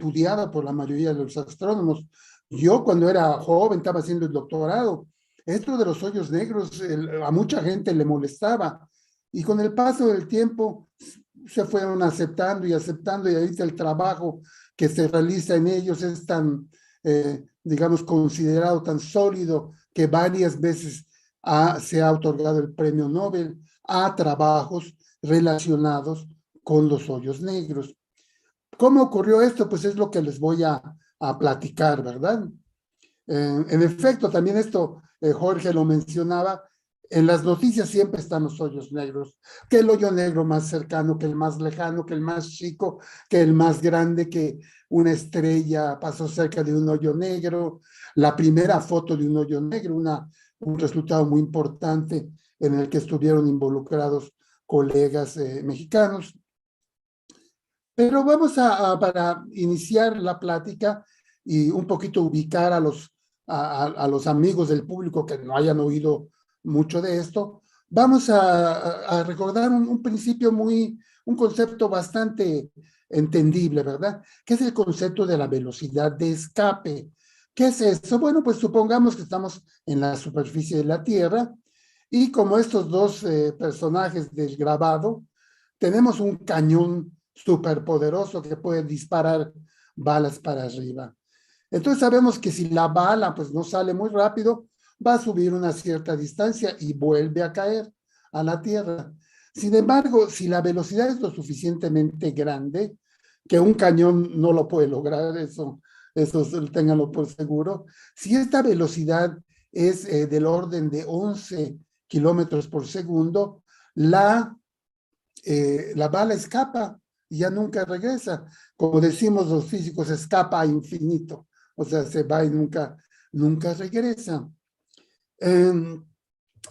repudiada por la mayoría de los astrónomos. Yo cuando era joven estaba haciendo el doctorado. Esto de los hoyos negros a mucha gente le molestaba y con el paso del tiempo se fueron aceptando y aceptando y ahorita el trabajo que se realiza en ellos es tan, digamos, considerado tan sólido que varias veces se ha otorgado el premio Nobel a trabajos relacionados con los hoyos negros. ¿Cómo ocurrió esto? Pues es lo que les voy a platicar, ¿verdad? En efecto, también esto, Jorge lo mencionaba, en las noticias siempre están los hoyos negros, que el hoyo negro más cercano, que el más lejano, que el más chico, que el más grande, que una estrella pasó cerca de un hoyo negro, la primera foto de un hoyo negro, un resultado muy importante en el que estuvieron involucrados colegas mexicanos. Pero vamos para iniciar la plática y un poquito ubicar a los amigos del público que no hayan oído mucho de esto, vamos a recordar un principio un concepto bastante entendible, ¿verdad? Que es el concepto de la velocidad de escape. ¿Qué es eso? Bueno, pues supongamos que estamos en la superficie de la Tierra y como estos dos personajes del grabado, tenemos un cañón superpoderoso que puede disparar balas para arriba. Entonces sabemos que si la bala pues no sale muy rápido, va a subir una cierta distancia y vuelve a caer a la tierra. Sin embargo, si la velocidad es lo suficientemente grande, que un cañón no lo puede lograr, eso ténganlo por seguro, si esta velocidad es del orden de 11 kilómetros por segundo, la bala escapa y ya nunca regresa. Como decimos los físicos, escapa a infinito. O sea, se va y nunca regresa.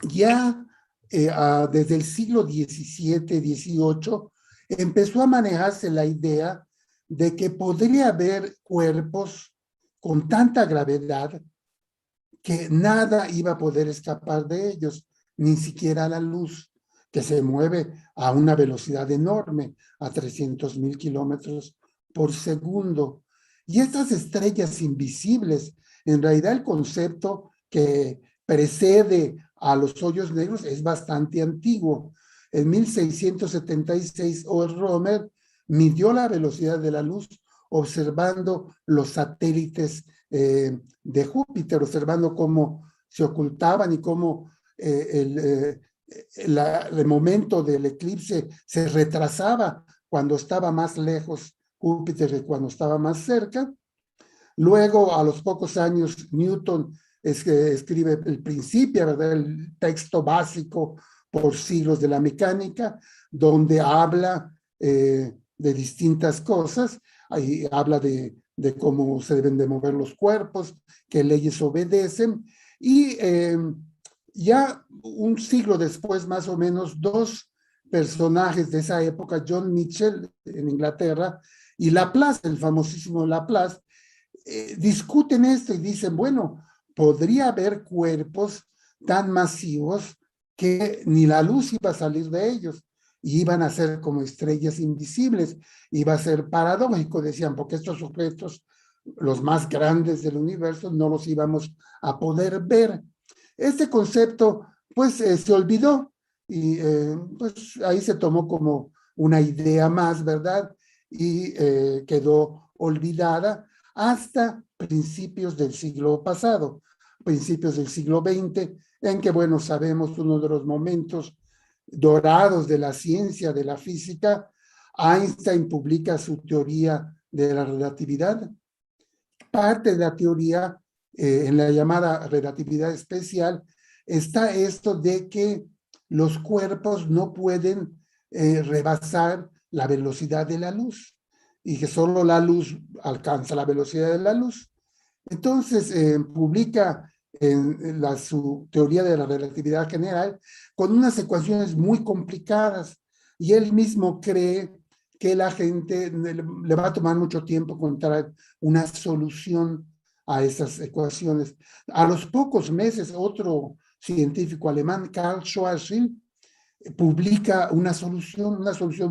Ya desde el siglo XVII, XVIII, empezó a manejarse la idea de que podría haber cuerpos con tanta gravedad que nada iba a poder escapar de ellos, ni siquiera la luz, que se mueve a una velocidad enorme, a 300,000 kilómetros por segundo. Y estas estrellas invisibles, en realidad el concepto que precede a los hoyos negros es bastante antiguo. En 1676, Roemer midió la velocidad de la luz observando los satélites de Júpiter, observando cómo se ocultaban y cómo el momento del eclipse se retrasaba cuando estaba más lejos Júpiter que cuando estaba más cerca. Luego, a los pocos años, Newton escribe el Principia, ¿verdad? El texto básico por siglos de la mecánica, donde habla de distintas cosas. Ahí habla de cómo se deben de mover los cuerpos, qué leyes obedecen. Y ya un siglo después, más o menos, dos personajes de esa época, John Michell en Inglaterra y Laplace, el famosísimo Laplace, discuten esto y dicen, bueno, podría haber cuerpos tan masivos que ni la luz iba a salir de ellos y iban a ser como estrellas invisibles. Iba a ser paradójico, decían, porque estos objetos, los más grandes del universo, no los íbamos a poder ver. Este concepto, pues, se olvidó y pues ahí se tomó como una idea más, ¿verdad? Y quedó olvidada hasta principios del siglo pasado, principios del siglo XX, en que, bueno, sabemos uno de los momentos dorados de la ciencia, de la física. Einstein publica su teoría de la relatividad. Parte de la teoría, en la llamada relatividad especial, está esto de que los cuerpos no pueden rebasar la velocidad de la luz y que solo la luz alcanza la velocidad de la luz. Entonces, publica su teoría de la relatividad general con unas ecuaciones muy complicadas y él mismo cree que la gente le va a tomar mucho tiempo encontrar una solución a esas ecuaciones. A los pocos meses, otro científico alemán, Karl Schwarzschild, publica una solución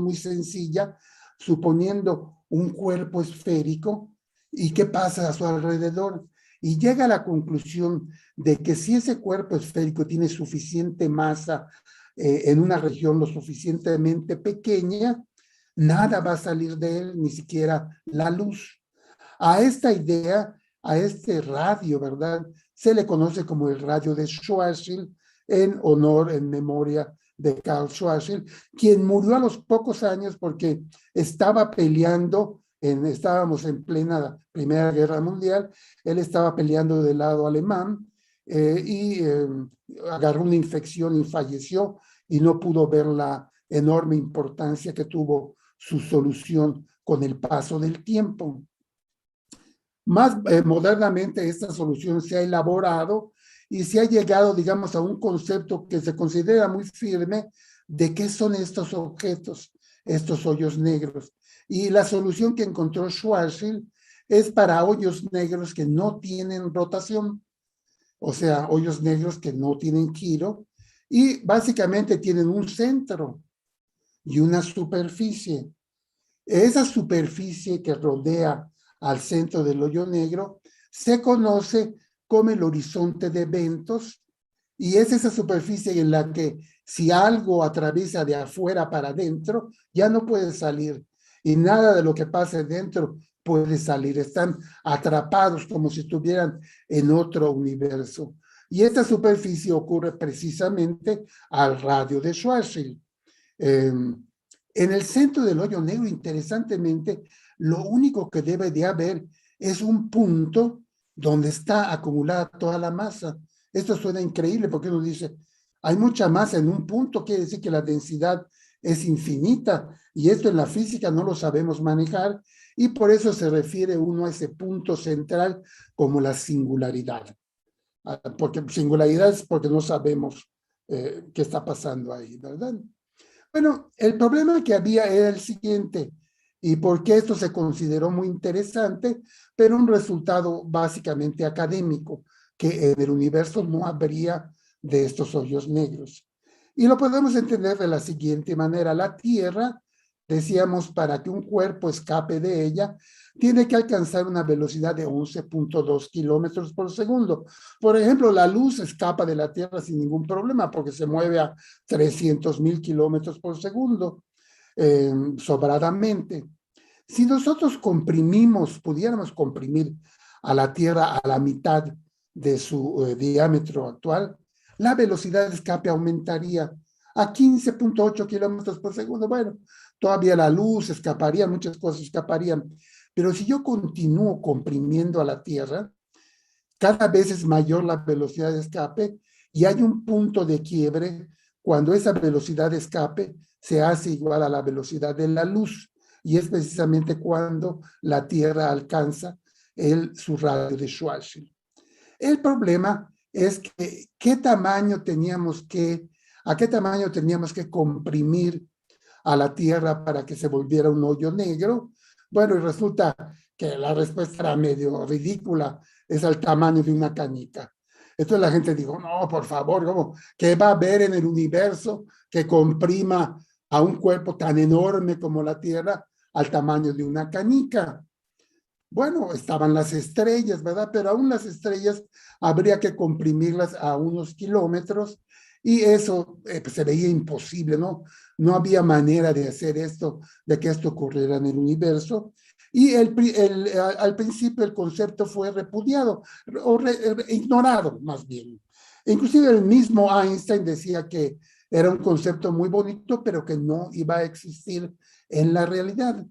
muy sencilla, suponiendo un cuerpo esférico y qué pasa a su alrededor. Y llega a la conclusión de que si ese cuerpo esférico tiene suficiente masa en una región lo suficientemente pequeña, nada va a salir de él, ni siquiera la luz. A esta idea, a este radio, ¿verdad? Se le conoce como el radio de Schwarzschild, en honor, en memoria de Karl Schwarzschild, quien murió a los pocos años porque estaba peleando, estábamos en plena Primera Guerra Mundial, él estaba peleando del lado alemán y agarró una infección y falleció y no pudo ver la enorme importancia que tuvo su solución con el paso del tiempo. Más modernamente esta solución se ha elaborado y se ha llegado, digamos, a un concepto que se considera muy firme de qué son estos objetos, estos hoyos negros. Y la solución que encontró Schwarzschild es para hoyos negros que no tienen rotación, o sea, hoyos negros que no tienen giro y básicamente tienen un centro y una superficie. Esa superficie que rodea al centro del hoyo negro se conoce como el horizonte de eventos y es esa superficie en la que si algo atraviesa de afuera para adentro, ya no puede salir y nada de lo que pase dentro puede salir. Están atrapados como si estuvieran en otro universo. Y esta superficie ocurre precisamente al radio de Schwarzschild. En el centro del hoyo negro, interesantemente, lo único que debe de haber es un punto donde está acumulada toda la masa. Esto suena increíble porque uno dice, hay mucha masa en un punto, quiere decir que la densidad es infinita y esto en la física no lo sabemos manejar y por eso se refiere uno a ese punto central como la singularidad. Porque singularidad es porque no sabemos qué está pasando ahí, ¿verdad? Bueno, el problema que había era el siguiente, y por qué esto se consideró muy interesante, pero un resultado básicamente académico, que en el universo no habría de estos hoyos negros. Y lo podemos entender de la siguiente manera. La Tierra, decíamos, para que un cuerpo escape de ella, tiene que alcanzar una velocidad de 11.2 kilómetros por segundo. Por ejemplo, la luz escapa de la Tierra sin ningún problema porque se mueve a 300.000 kilómetros por segundo, sobradamente. Si nosotros pudiéramos comprimir a la Tierra a la mitad de su diámetro actual, la velocidad de escape aumentaría a 15.8 kilómetros por segundo. Bueno, todavía la luz escaparía, muchas cosas escaparían, pero si yo continúo comprimiendo a la Tierra, cada vez es mayor la velocidad de escape y hay un punto de quiebre cuando esa velocidad de escape se hace igual a la velocidad de la luz y es precisamente cuando la Tierra alcanza su radio de Schwarzschild. El problema es que a qué tamaño teníamos que comprimir a la Tierra para que se volviera un hoyo negro. Bueno, y resulta que la respuesta era medio ridícula, es al tamaño de una canica. Entonces la gente dijo, no, por favor, ¿cómo? ¿Qué va a haber en el universo que comprima a un cuerpo tan enorme como la Tierra al tamaño de una canica? Bueno, estaban las estrellas, ¿verdad? Pero aún las estrellas habría que comprimirlas a unos kilómetros y eso pues, se veía imposible, ¿no? No había manera de hacer esto, de que esto ocurriera en el universo. Y al principio el concepto fue repudiado o ignorado más bien. Inclusive el mismo Einstein decía que era un concepto muy bonito, pero que no iba a existir en la realidad.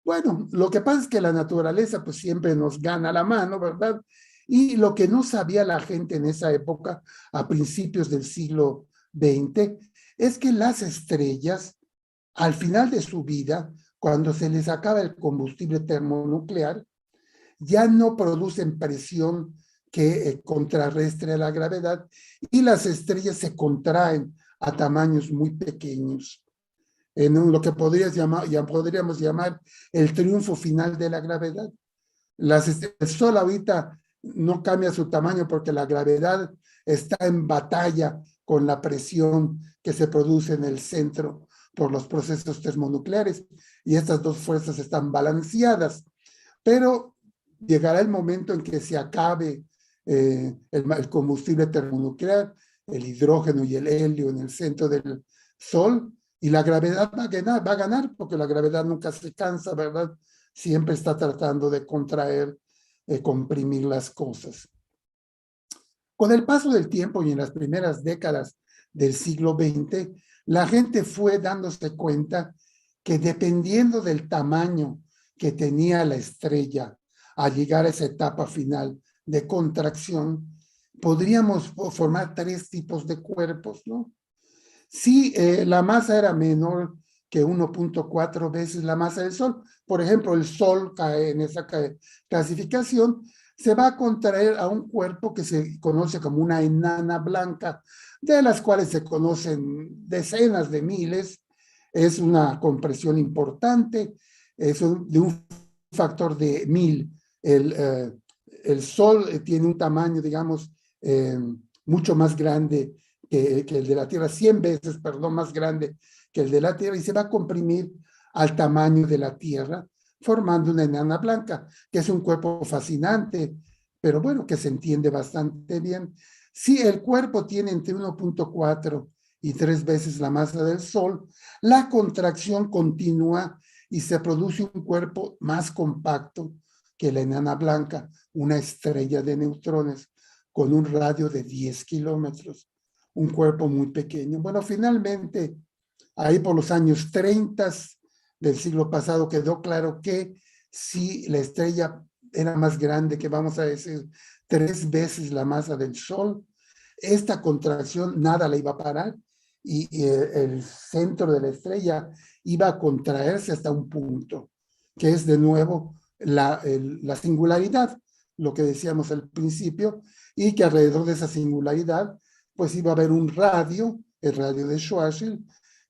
Bueno, lo que pasa es que la naturaleza pues siempre nos gana la mano, ¿verdad? Y lo que no sabía la gente en esa época, a principios del siglo XX, es que las estrellas, al final de su vida, cuando se les acaba el combustible termonuclear, ya no producen presión que contrarrestre a la gravedad y las estrellas se contraen a tamaños muy pequeños en lo que podríamos llamar el triunfo final de la gravedad. El Sol ahorita no cambia su tamaño porque la gravedad está en batalla con la presión que se produce en el centro por los procesos termonucleares y estas dos fuerzas están balanceadas, pero llegará el momento en que se acabe el combustible termonuclear, el hidrógeno y el helio en el centro del Sol, y la gravedad va a ganar porque la gravedad nunca se cansa, ¿verdad? Siempre está tratando de contraer, comprimir las cosas. Con el paso del tiempo y en las primeras décadas del siglo XX, la gente fue dándose cuenta que dependiendo del tamaño que tenía la estrella al llegar a esa etapa final de contracción, podríamos formar tres tipos de cuerpos, ¿no? Si la masa era menor que 1.4 veces la masa del Sol, por ejemplo, el Sol cae en esa clasificación, se va a contraer a un cuerpo que se conoce como una enana blanca, de las cuales se conocen decenas de miles. Es una compresión importante, es de un factor de 1000. El Sol tiene un tamaño, digamos, mucho más grande que el de la Tierra, 100 veces, perdón, más grande que el de la Tierra, y se va a comprimir al tamaño de la Tierra, formando una enana blanca, que es un cuerpo fascinante, pero bueno, que se entiende bastante bien. Si el cuerpo tiene entre 1.4 y 3 veces la masa del Sol, la contracción continúa y se produce un cuerpo más compacto que la enana blanca, una estrella de neutrones con un radio de 10 kilómetros, un cuerpo muy pequeño. Bueno, finalmente, ahí por los años 30 del siglo pasado quedó claro que si la estrella era más grande, que vamos a decir 3 veces la masa del Sol, esta contracción nada la iba a parar y el centro de la estrella iba a contraerse hasta un punto, que es de nuevo la singularidad, lo que decíamos al principio, y que alrededor de esa singularidad pues iba a haber un radio, el radio de Schwarzschild,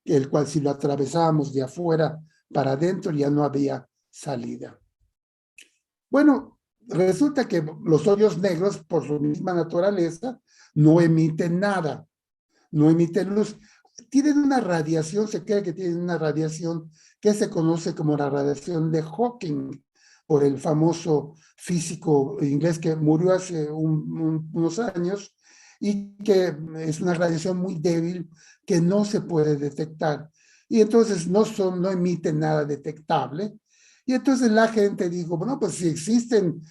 el cual si lo atravesábamos de afuera para adentro ya no había salida. Bueno, resulta que los hoyos negros, por su misma naturaleza, no emiten nada, no emiten luz. Tienen una radiación, se cree que tienen una radiación que se conoce como la radiación de Hawking, por el famoso físico inglés que murió hace unos años, y que es una radiación muy débil que no se puede detectar. Y entonces no emiten nada detectable. Y entonces la gente dijo, bueno, pues si existen,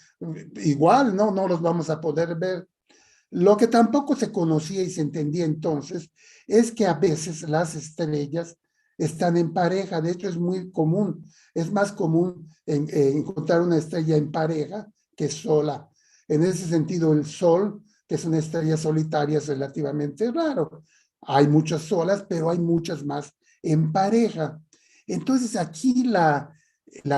igual no los vamos a poder ver. Lo que tampoco se conocía y se entendía entonces es que a veces las estrellas están en pareja. De hecho, es muy común, es más común encontrar una estrella en pareja que sola. En ese sentido, el Sol, que es una estrella solitaria, es relativamente raro. Hay muchas solas, pero hay muchas más en pareja. Entonces, aquí la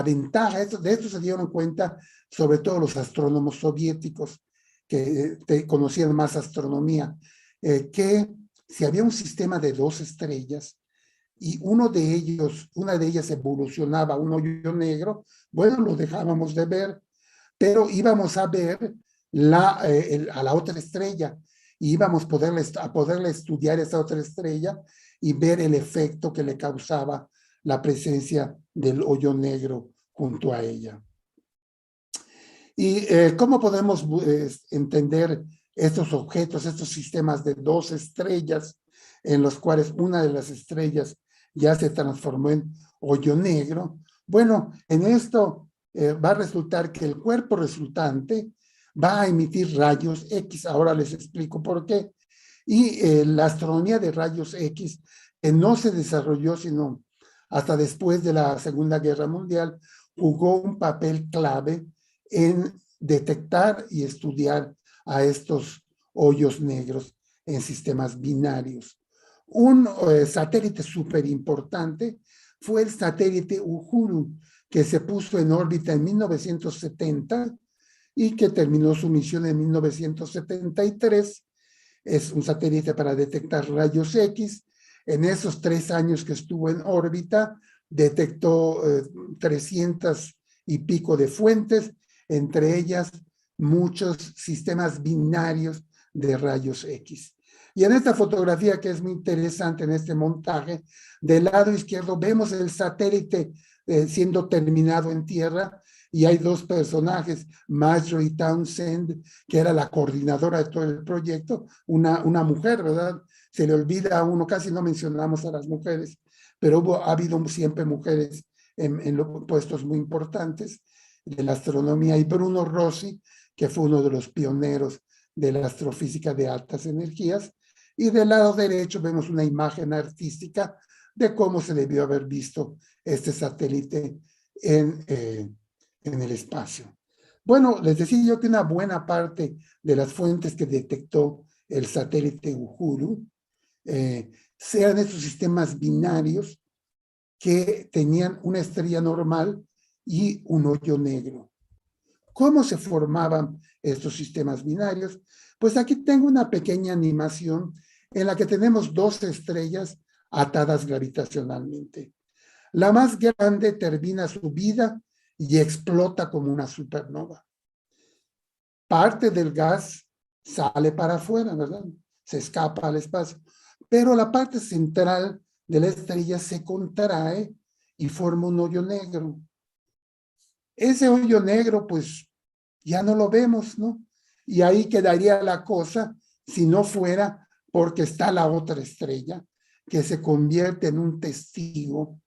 ventaja, de esto se dieron cuenta sobre todo los astrónomos soviéticos, que conocían más astronomía, que si había un sistema de dos estrellas y una de ellas evolucionaba a un hoyo negro, bueno, lo dejábamos de ver, pero íbamos a ver a la otra estrella y íbamos a poderle estudiar esa otra estrella y ver el efecto que le causaba la presencia del hoyo negro junto a ella. ¿Y cómo podemos entender estos objetos, estos sistemas de dos estrellas, en los cuales una de las estrellas ya se transformó en hoyo negro? Bueno, en esto va a resultar que el cuerpo resultante va a emitir rayos X. Ahora les explico por qué. Y la astronomía de rayos X, que no se desarrolló sino hasta después de la Segunda Guerra Mundial, jugó un papel clave en detectar y estudiar a estos hoyos negros en sistemas binarios. Un satélite súper importante fue el satélite Uhuru, que se puso en órbita en 1970 y que terminó su misión en 1973. Es un satélite para detectar rayos X. En esos 3 años que estuvo en órbita, detectó 300 y pico de fuentes, entre ellas muchos sistemas binarios de rayos X. Y en esta fotografía, que es muy interesante en este montaje, del lado izquierdo vemos el satélite siendo terminado en tierra, y hay dos personajes, Marjorie Townsend, que era la coordinadora de todo el proyecto, una mujer, ¿verdad? Se le olvida a uno, casi no mencionamos a las mujeres, pero ha habido siempre mujeres en los puestos muy importantes de la astronomía, y Bruno Rossi, que fue uno de los pioneros de la astrofísica de altas energías. Y del lado derecho vemos una imagen artística de cómo se debió haber visto este satélite en el espacio. Bueno, les decía yo que una buena parte de las fuentes que detectó el satélite Uhuru sean estos sistemas binarios que tenían una estrella normal y un hoyo negro. ¿Cómo se formaban estos sistemas binarios? Pues aquí tengo una pequeña animación en la que tenemos dos estrellas atadas gravitacionalmente. La más grande termina su vida y explota como una supernova. Parte del gas sale para afuera, ¿verdad? Se escapa al espacio. Pero la parte central de la estrella se contrae y forma un hoyo negro. Ese hoyo negro, pues, ya no lo vemos, ¿no? Y ahí quedaría la cosa si no fuera porque está la otra estrella que se convierte en un testigo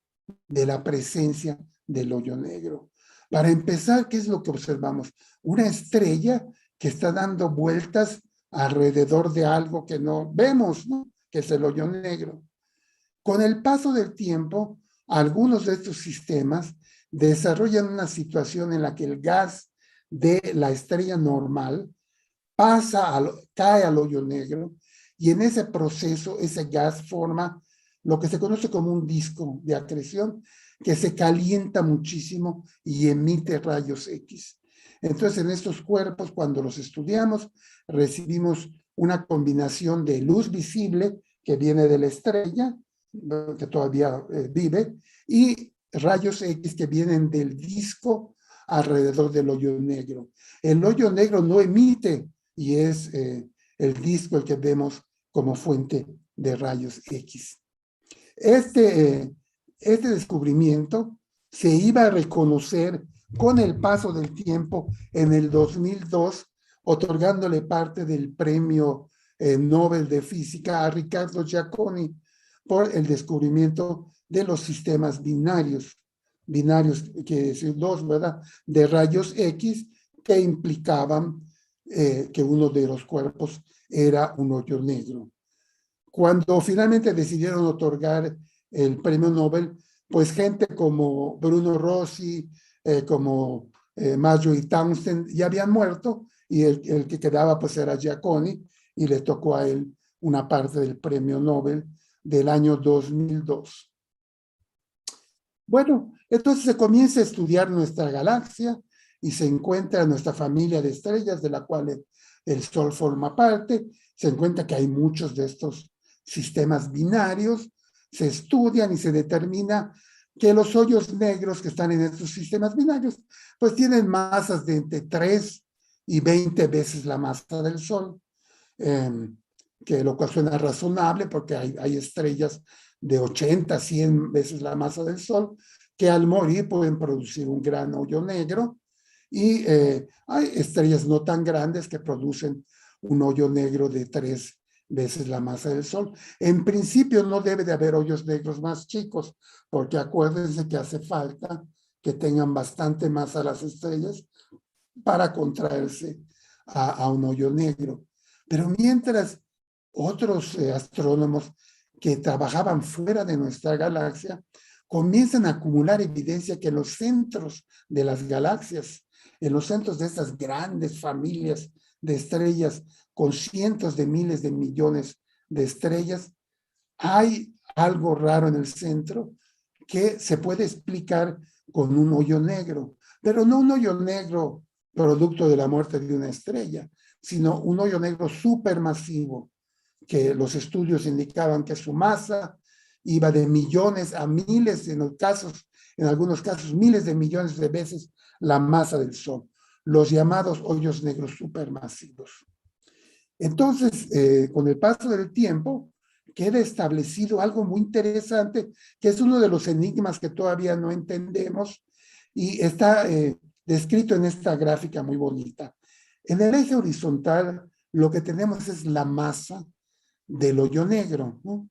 de la presencia del hoyo negro. Para empezar, ¿qué es lo que observamos? Una estrella que está dando vueltas alrededor de algo que no vemos, ¿no? Que es el hoyo negro. Con el paso del tiempo, algunos de estos sistemas desarrollan una situación en la que el gas de la estrella normal cae al hoyo negro, y en ese proceso ese gas forma lo que se conoce como un disco de acreción que se calienta muchísimo y emite rayos X. Entonces, en estos cuerpos, cuando los estudiamos, recibimos una combinación de luz visible que viene de la estrella, que todavía vive, y rayos X que vienen del disco alrededor del hoyo negro. El hoyo negro no emite, y es el disco el que vemos como fuente de rayos X. Este descubrimiento se iba a reconocer con el paso del tiempo en el 2002, otorgándole parte del premio Nobel de Física a Riccardo Giacconi por el descubrimiento de los sistemas binarios, que es dos, ¿verdad?, de rayos X que implicaban que uno de los cuerpos era un hoyo negro. Cuando finalmente decidieron otorgar el premio Nobel, pues gente como Bruno Rossi, como Marjorie Townsend ya habían muerto, y el que quedaba pues era Giacconi, y le tocó a él una parte del premio Nobel del año 2002. Bueno, entonces se comienza a estudiar nuestra galaxia y se encuentra nuestra familia de estrellas, de la cual el Sol forma parte. Se encuentra que hay muchos de estos sistemas binarios, se estudian y se determina que los hoyos negros que están en estos sistemas binarios pues tienen masas de entre 3 y 20 veces la masa del Sol, que lo cual suena razonable porque hay estrellas de 80, 100 veces la masa del Sol, que al morir pueden producir un gran hoyo negro, y hay estrellas no tan grandes que producen un hoyo negro de 3 veces la masa del Sol. En principio no debe de haber hoyos negros más chicos, porque acuérdense que hace falta que tengan bastante masa las estrellas para contraerse a un hoyo negro. Pero mientras otros astrónomos que trabajaban fuera de nuestra galaxia comienzan a acumular evidencia que en los centros de las galaxias, en los centros de estas grandes familias de estrellas con cientos de miles de millones de estrellas, hay algo raro en el centro que se puede explicar con un hoyo negro, pero no un hoyo negro producto de la muerte de una estrella, sino un hoyo negro supermasivo, que los estudios indicaban que su masa iba de millones a miles, en algunos casos miles de millones de veces la masa del Sol, los llamados hoyos negros supermasivos. Entonces, con el paso del tiempo, queda establecido algo muy interesante, que es uno de los enigmas que todavía no entendemos y está descrito en esta gráfica muy bonita. En el eje horizontal, lo que tenemos es la masa del hoyo negro, ¿no?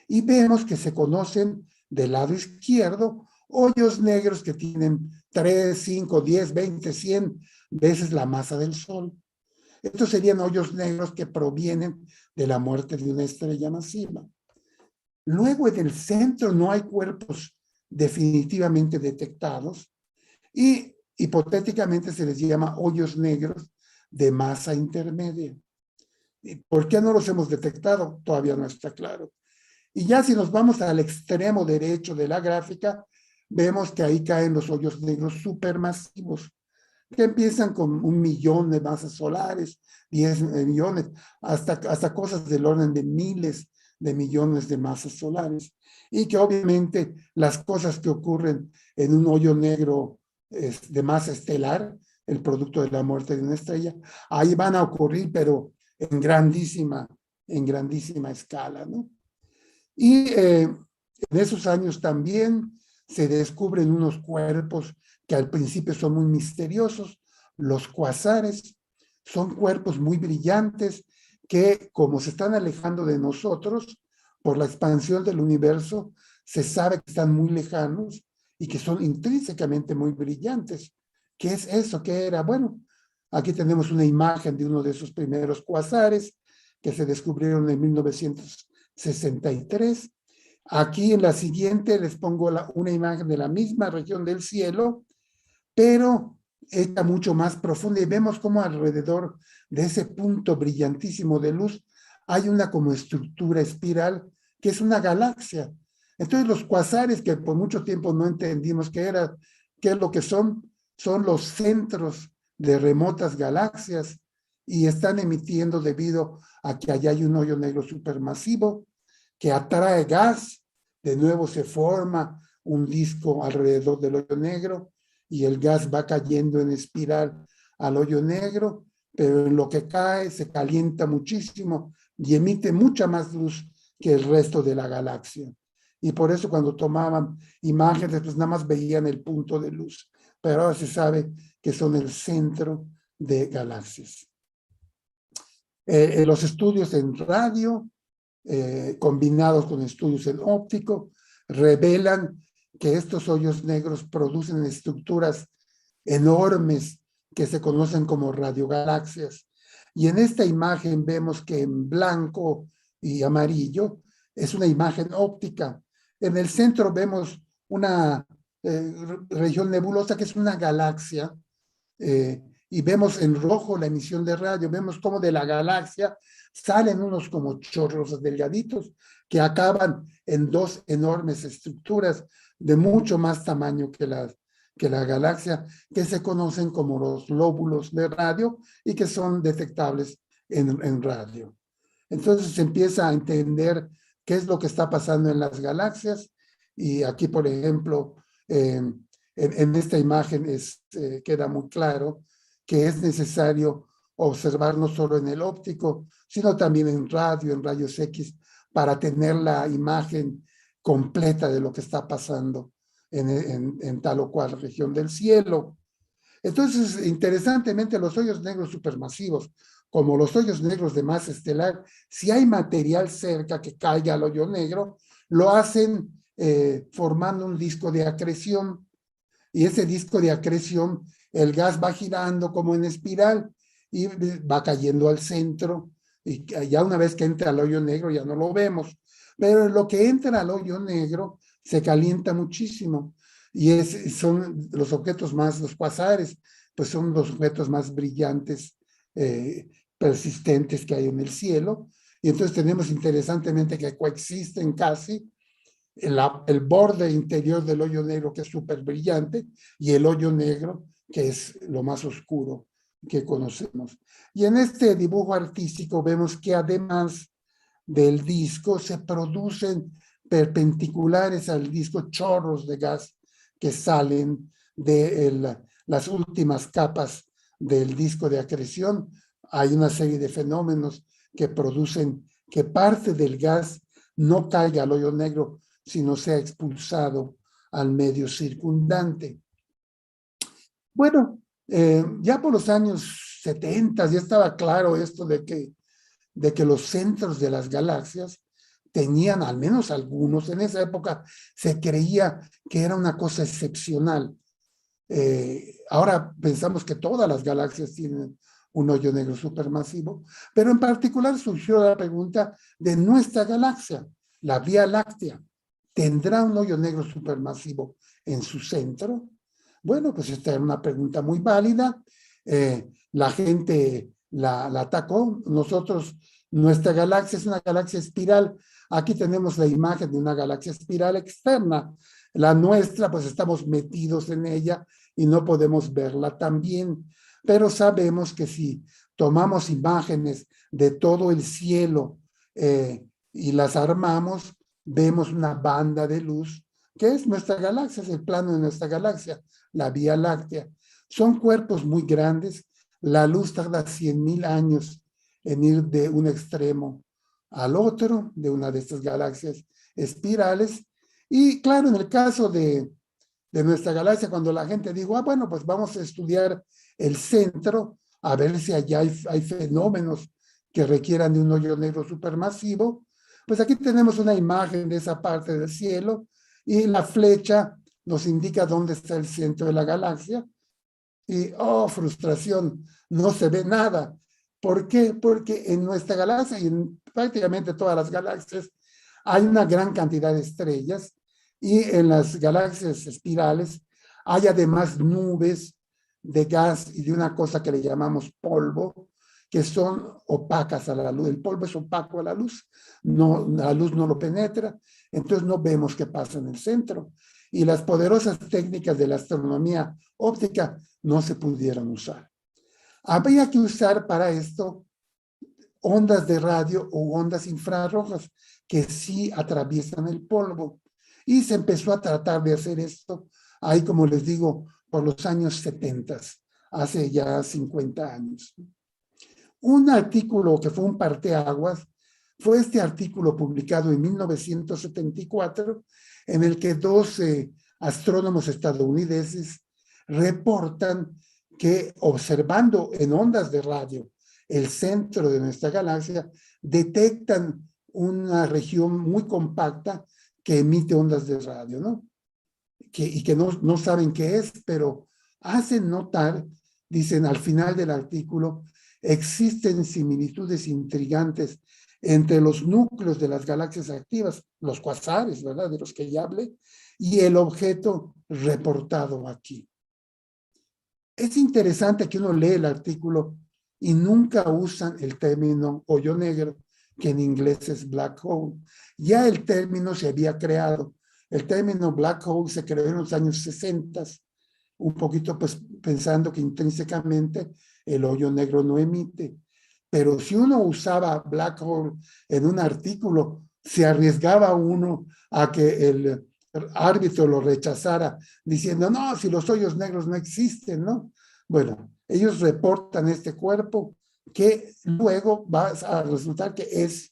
Y vemos que se conocen del lado izquierdo hoyos negros que tienen 3, 5, 10, 20, 100 veces la masa del Sol. Estos serían hoyos negros que provienen de la muerte de una estrella masiva. Luego, en el centro no hay cuerpos definitivamente detectados y hipotéticamente se les llama hoyos negros de masa intermedia. ¿Por qué no los hemos detectado? Todavía no está claro. Y ya si nos vamos al extremo derecho de la gráfica, vemos que ahí caen los hoyos negros supermasivos, que empiezan con 1 millón de masas solares, 10 millones, hasta cosas del orden de miles de millones de masas solares. Y que obviamente las cosas que ocurren en un hoyo negro de masa estelar, el producto de la muerte de una estrella, ahí van a ocurrir, pero en grandísima escala, ¿no? Y en esos años también se descubren unos cuerpos que al principio son muy misteriosos. Los cuasares son cuerpos muy brillantes que, como se están alejando de nosotros por la expansión del universo, se sabe que están muy lejanos y que son intrínsecamente muy brillantes. ¿Qué es eso? ¿Qué era? Bueno, aquí tenemos una imagen de uno de esos primeros cuasares que se descubrieron en 1963. Aquí en la siguiente les pongo una imagen de la misma región del cielo, pero está mucho más profunda y vemos cómo alrededor de ese punto brillantísimo de luz hay una como estructura espiral que es una galaxia. Entonces los cuasares, que por mucho tiempo no entendimos qué es lo que son los centros de remotas galaxias y están emitiendo debido a que allá hay un hoyo negro supermasivo que atrae gas, de nuevo se forma un disco alrededor del hoyo negro y el gas va cayendo en espiral al hoyo negro, pero en lo que cae se calienta muchísimo y emite mucha más luz que el resto de la galaxia. Y por eso cuando tomaban imágenes, pues nada más veían el punto de luz, pero ahora se sabe que son el centro de galaxias. Los estudios en radio combinados con estudios en óptico, revelan que estos hoyos negros producen estructuras enormes que se conocen como radiogalaxias. Y en esta imagen vemos que en blanco y amarillo es una imagen óptica. En el centro vemos una región nebulosa que es una galaxia y vemos en rojo la emisión de radio, vemos cómo de la galaxia salen unos como chorros delgaditos que acaban en dos enormes estructuras de mucho más tamaño que la galaxia, que se conocen como los lóbulos de radio y que son detectables en radio. Entonces se empieza a entender qué es lo que está pasando en las galaxias y aquí, por ejemplo, en esta imagen queda muy claro que es necesario observar no solo en el óptico, sino también en radio, en rayos X, para tener la imagen completa de lo que está pasando en tal o cual región del cielo. Entonces, interesantemente, los hoyos negros supermasivos, como los hoyos negros de masa estelar, si hay material cerca que caiga al hoyo negro, lo hacen formando un disco de acreción. Y ese disco de acreción, el gas va girando como en espiral y va cayendo al centro. Y ya una vez que entra al hoyo negro ya no lo vemos. Pero lo que entra al hoyo negro se calienta muchísimo. Y son los objetos más, los cuasares, pues son los objetos más brillantes, persistentes que hay en el cielo. Y entonces tenemos interesantemente que coexisten casi el borde interior del hoyo negro, que es súper brillante, y el hoyo negro, que es lo más oscuro que conocemos. Y en este dibujo artístico vemos que además del disco se producen perpendiculares al disco chorros de gas que salen de las últimas capas del disco de acreción hay una serie de fenómenos que producen que parte del gas no caiga al hoyo negro, sino sea expulsado al medio circundante. Bueno, ya por los años 70 ya estaba claro esto de que los centros de las galaxias tenían, al menos algunos, en esa época se creía que era una cosa excepcional. Ahora pensamos que todas las galaxias tienen un hoyo negro supermasivo, pero en particular surgió la pregunta de nuestra galaxia, la Vía Láctea, ¿tendrá un hoyo negro supermasivo en su centro? Bueno, pues esta era una pregunta muy válida. La gente la atacó. Nosotros, nuestra galaxia es una galaxia espiral. Aquí tenemos la imagen de una galaxia espiral externa. La nuestra, pues estamos metidos en ella y no podemos verla tan bien. Pero sabemos que si tomamos imágenes de todo el cielo y las armamos, vemos una banda de luz que es nuestra galaxia, es el plano de nuestra galaxia, la Vía Láctea. Son cuerpos muy grandes. La luz tarda 100,000 años en ir de un extremo al otro de una de estas galaxias espirales. Y claro, en el caso de nuestra galaxia, cuando la gente dijo, bueno, pues vamos a estudiar el centro, a ver si allá hay fenómenos que requieran de un hoyo negro supermasivo, pues aquí tenemos una imagen de esa parte del cielo y la flecha nos indica dónde está el centro de la galaxia. Y, oh, frustración, no se ve nada. ¿Por qué? Porque en nuestra galaxia y en prácticamente todas las galaxias hay una gran cantidad de estrellas y en las galaxias espirales hay además nubes de gas y de una cosa que le llamamos polvo, que son opacas a la luz. El polvo es opaco a la luz, no, la luz no lo penetra, entonces no vemos qué pasa en el centro. Y las poderosas técnicas de la astronomía óptica no se pudieron usar. Había que usar para esto ondas de radio o ondas infrarrojas que sí atraviesan el polvo. Y se empezó a tratar de hacer esto, ahí como les digo, por los años 70, hace ya 50 años. Un artículo que fue un parteaguas fue este artículo publicado en 1974, en el que 12 astrónomos estadounidenses reportan que observando en ondas de radio el centro de nuestra galaxia, detectan una región muy compacta que emite ondas de radio, ¿no? Y que no saben qué es, pero hacen notar, dicen al final del artículo, existen similitudes intrigantes entre los núcleos de las galaxias activas, los cuasares, ¿verdad? De los que ya hablé, y el objeto reportado aquí. Es interesante que uno lee el artículo y nunca usan el término hoyo negro, que en inglés es black hole. Ya el término se había creado. El término black hole se creó en los años 60, un poquito pues pensando que intrínsecamente el hoyo negro no emite. Pero si uno usaba black hole en un artículo, se arriesgaba uno a que el árbitro lo rechazara diciendo, no, si los hoyos negros no existen, ¿no? Bueno, ellos reportan este cuerpo que luego va a resultar que es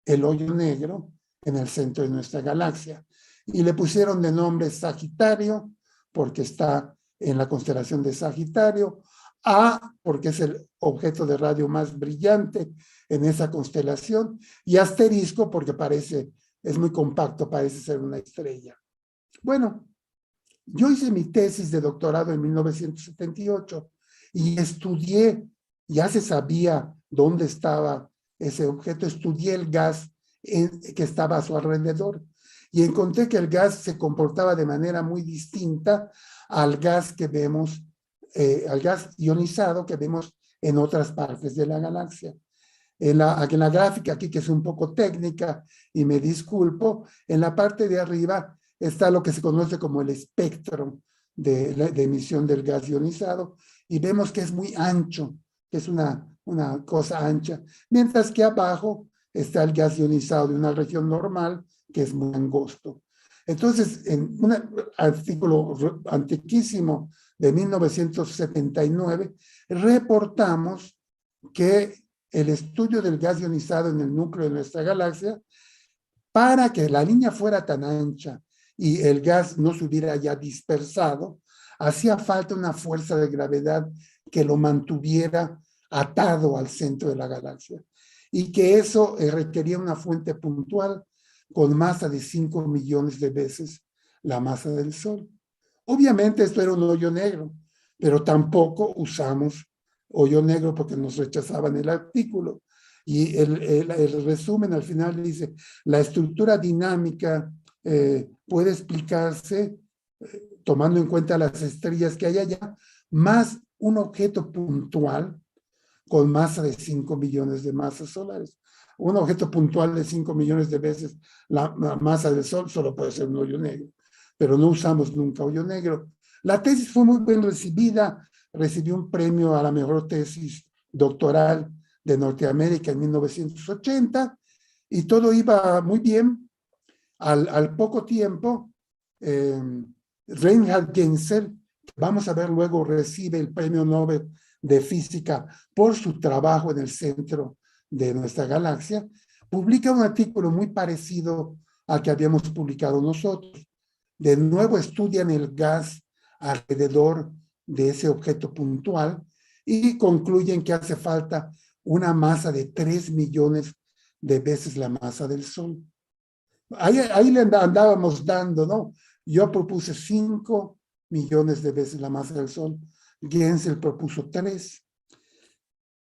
el hoyo negro en el centro de nuestra galaxia. Y le pusieron de nombre Sagitario, porque está en la constelación de Sagitario, A, porque es el objeto de radio más brillante en esa constelación, y asterisco, porque es muy compacto, parece ser una estrella. Bueno, yo hice mi tesis de doctorado en 1978 y estudié, ya se sabía dónde estaba ese objeto, estudié el gas que estaba a su alrededor y encontré que el gas se comportaba de manera muy distinta al gas que vemos, al gas ionizado que vemos en otras partes de la galaxia. En la gráfica aquí, que es un poco técnica, y me disculpo, en la parte de arriba está lo que se conoce como el espectro de emisión del gas ionizado, y vemos que es muy ancho, que es una cosa ancha, mientras que abajo está el gas ionizado de una región normal, que es muy angosto. Entonces, en un artículo antiquísimo de 1979, reportamos que el estudio del gas ionizado en el núcleo de nuestra galaxia, para que la línea fuera tan ancha y el gas no se hubiera ya dispersado, hacía falta una fuerza de gravedad que lo mantuviera atado al centro de la galaxia, y que eso requería una fuente puntual con masa de 5 millones de veces la masa del Sol. Obviamente esto era un hoyo negro, pero tampoco usamos hoyo negro porque nos rechazaban el artículo. Y el resumen al final dice, la estructura dinámica puede explicarse tomando en cuenta las estrellas que hay allá, más un objeto puntual con masa de 5 millones de masas solares. Un objeto puntual de 5 millones de veces la masa del Sol solo puede ser un hoyo negro, pero no usamos nunca hoyo negro. La tesis fue muy bien recibida, recibió un premio a la mejor tesis doctoral de Norteamérica en 1980 y todo iba muy bien. Al poco tiempo, Reinhard Genzel, vamos a ver luego, recibe el premio Nobel de Física por su trabajo en el centro de nuestra galaxia, publica un artículo muy parecido al que habíamos publicado nosotros. De nuevo estudian el gas alrededor de ese objeto puntual y concluyen que hace falta una masa de 3 millones de veces la masa del Sol. Ahí le andábamos dando, ¿no? Yo propuse 5 millones de veces la masa del Sol. Genzel propuso 3.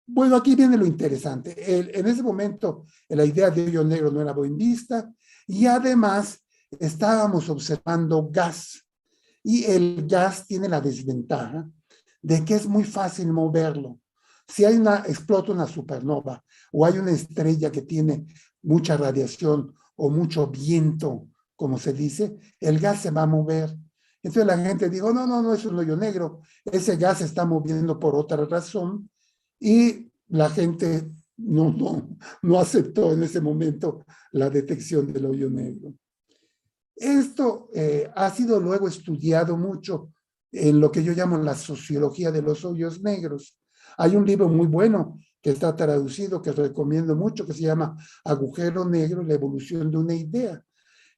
Bueno, aquí viene lo interesante. En ese momento, la idea de hoyo negro no era bien vista y además estábamos observando gas. Y el gas tiene la desventaja de que es muy fácil moverlo. Si explota una supernova o hay una estrella que tiene mucha radiación o mucho viento, como se dice, el gas se va a mover. Entonces la gente dijo, no, es un hoyo negro. Ese gas se está moviendo por otra razón y la gente no aceptó en ese momento la detección del hoyo negro. Esto ha sido luego estudiado mucho en lo que yo llamo la sociología de los hoyos negros. Hay un libro muy bueno que está traducido, que recomiendo mucho, que se llama Agujero Negro, la evolución de una idea.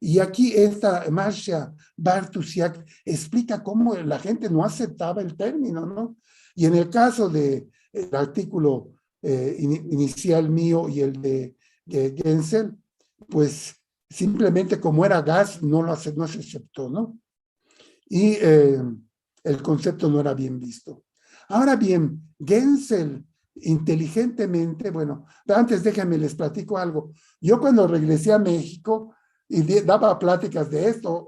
Y aquí esta Marcia Bartusiak explica cómo la gente no aceptaba el término, ¿no? Y en el caso del artículo inicial mío y el de Genzel, pues simplemente como era gas, no se aceptó, ¿no? Y el concepto no era bien visto. Ahora bien, Genzel inteligentemente, bueno, antes déjenme les platico algo. Yo cuando regresé a México y daba pláticas de esto,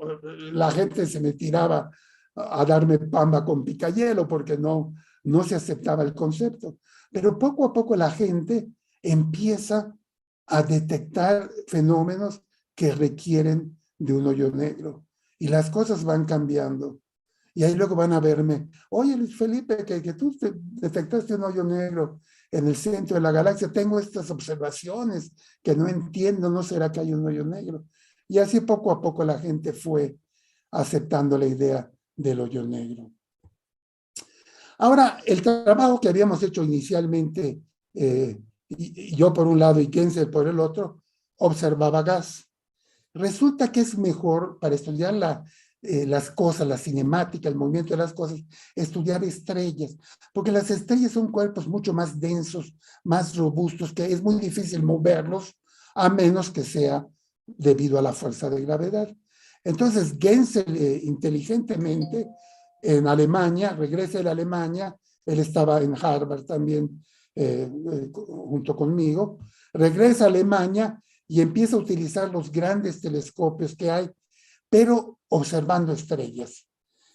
la gente se me tiraba a darme pamba con picayelo porque no se aceptaba el concepto. Pero poco a poco la gente empieza a detectar fenómenos que requieren de un hoyo negro. Y las cosas van cambiando. Y ahí luego van a verme, oye Luis Felipe, que tú detectaste un hoyo negro en el centro de la galaxia, tengo estas observaciones que no entiendo, ¿no será que hay un hoyo negro? Y así poco a poco la gente fue aceptando la idea del hoyo negro. Ahora, el trabajo que habíamos hecho inicialmente, y yo por un lado y Genzel por el otro, observaba gas. Resulta que es mejor para estudiar las cosas, la cinemática, el movimiento de las cosas, estudiar estrellas, porque las estrellas son cuerpos mucho más densos, más robustos, que es muy difícil moverlos, a menos que sea debido a la fuerza de gravedad. Entonces, Genzel inteligentemente en Alemania, regresa a Alemania, él estaba en Harvard también junto conmigo, regresa a Alemania y empieza a utilizar los grandes telescopios que hay, pero observando estrellas.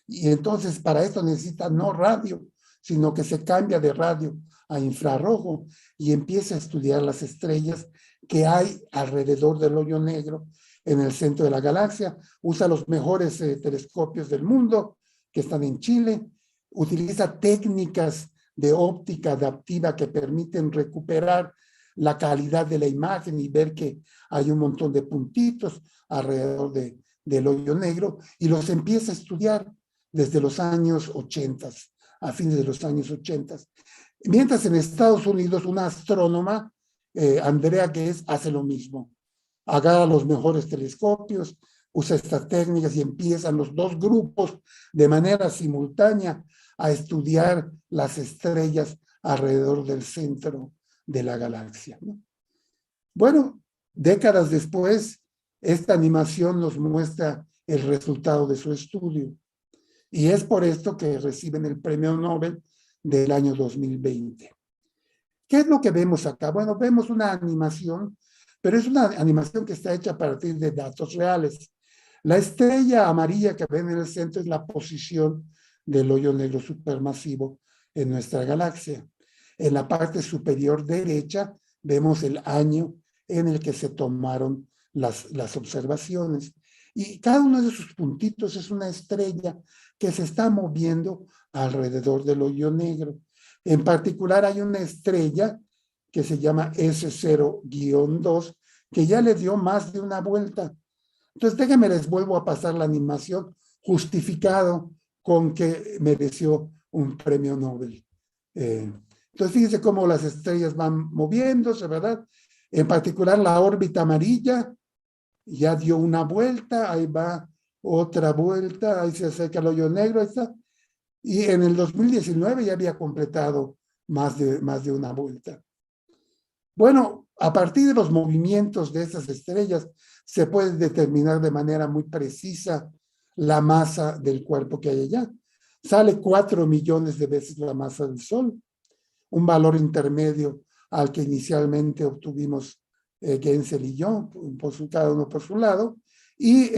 Y entonces para esto necesita no radio, sino que se cambia de radio a infrarrojo y empieza a estudiar las estrellas que hay alrededor del hoyo negro en el centro de la galaxia. Usa los mejores telescopios del mundo que están en Chile, utiliza técnicas de óptica adaptiva que permiten recuperar la calidad de la imagen y ver que hay un montón de puntitos alrededor del hoyo negro y los empieza a estudiar desde los años 80 a fines de los años 80. Mientras en Estados Unidos una astrónoma, Andrea Ghez, hace lo mismo. Agarra los mejores telescopios, usa estas técnicas y empiezan los dos grupos de manera simultánea a estudiar las estrellas alrededor del centro de la galaxia, ¿no? Bueno, décadas después, esta animación nos muestra el resultado de su estudio. Y es por esto que reciben el premio Nobel del año 2020. ¿Qué es lo que vemos acá? Bueno, vemos una animación, pero es una animación que está hecha a partir de datos reales. La estrella amarilla que ven en el centro es la posición del hoyo negro supermasivo en nuestra galaxia. En la parte superior derecha vemos el año en el que se tomaron las observaciones. Y cada uno de esos puntitos es una estrella que se está moviendo alrededor del hoyo negro. En particular hay una estrella que se llama S0-2, que ya le dio más de una vuelta. Entonces déjenme les vuelvo a pasar la animación justificado con que mereció un premio Nobel. Entonces fíjense cómo las estrellas van moviéndose, ¿verdad? En particular la órbita amarilla ya dio una vuelta, ahí va otra vuelta, ahí se acerca el hoyo negro, ahí está. Y en el 2019 ya había completado más de una vuelta. Bueno, a partir de los movimientos de esas estrellas se puede determinar de manera muy precisa la masa del cuerpo que hay allá. Sale 4 millones de veces la masa del Sol, un valor intermedio al que inicialmente obtuvimos Genzel y yo, cada uno por su lado, y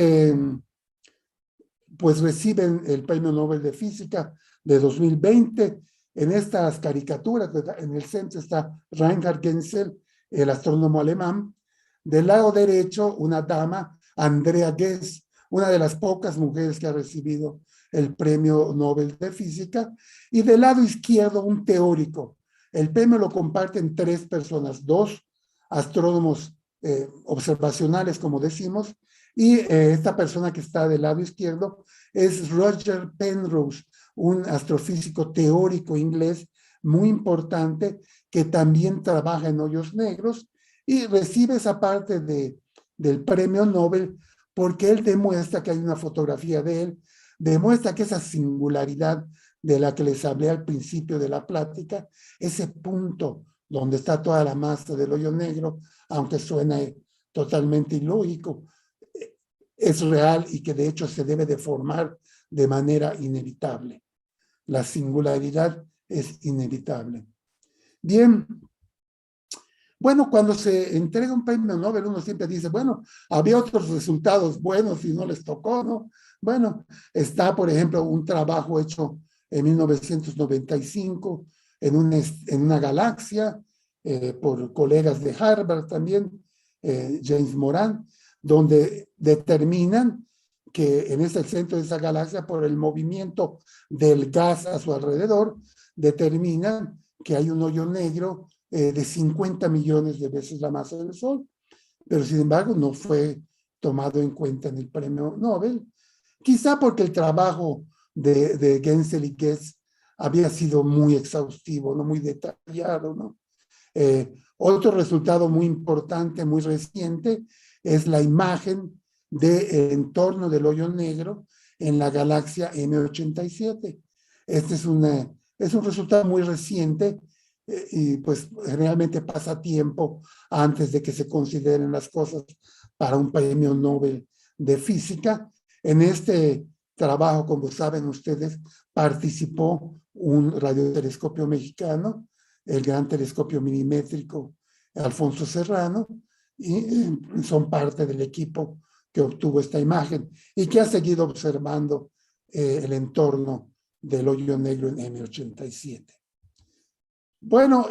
pues reciben el Premio Nobel de Física de 2020. En estas caricaturas, en el centro está Reinhard Genzel, el astrónomo alemán. Del lado derecho, una dama, Andrea Ghez, una de las pocas mujeres que ha recibido el Premio Nobel de Física. Y del lado izquierdo, un teórico. El premio lo comparten 3 personas, 2 astrónomos observacionales, como decimos, y esta persona que está del lado izquierdo es Roger Penrose, un astrofísico teórico inglés muy importante que también trabaja en hoyos negros y recibe esa parte del premio Nobel porque él demuestra que hay una fotografía de él, demuestra que esa singularidad de la que les hablé al principio de la plática, ese punto donde está toda la masa del hoyo negro, aunque suene totalmente ilógico, es real y que de hecho se debe de formar de manera inevitable. La singularidad es inevitable. Bien, bueno, cuando se entrega un premio Nobel, uno siempre dice, bueno, había otros resultados buenos y no les tocó, ¿no? Bueno, está, por ejemplo, un trabajo hecho en 1995 en una galaxia por colegas de Harvard también, James Moran, donde determinan que en ese centro de esa galaxia, por el movimiento del gas a su alrededor, determinan que hay un hoyo negro de 50 millones de veces la masa del Sol, pero sin embargo no fue tomado en cuenta en el premio Nobel, quizá porque el trabajo de Genzel y Ghez había sido muy exhaustivo, no muy detallado, ¿no? Otro resultado muy importante, muy reciente, es la imagen del entorno del hoyo negro en la galaxia M87. Este es un resultado muy reciente y pues realmente pasa tiempo antes de que se consideren las cosas para un premio Nobel de Física. En este trabajo, como saben ustedes, participó un radiotelescopio mexicano, el gran telescopio minimétrico Alfonso Serrano, y son parte del equipo que obtuvo esta imagen y que ha seguido observando el entorno del hoyo negro en M87. Bueno,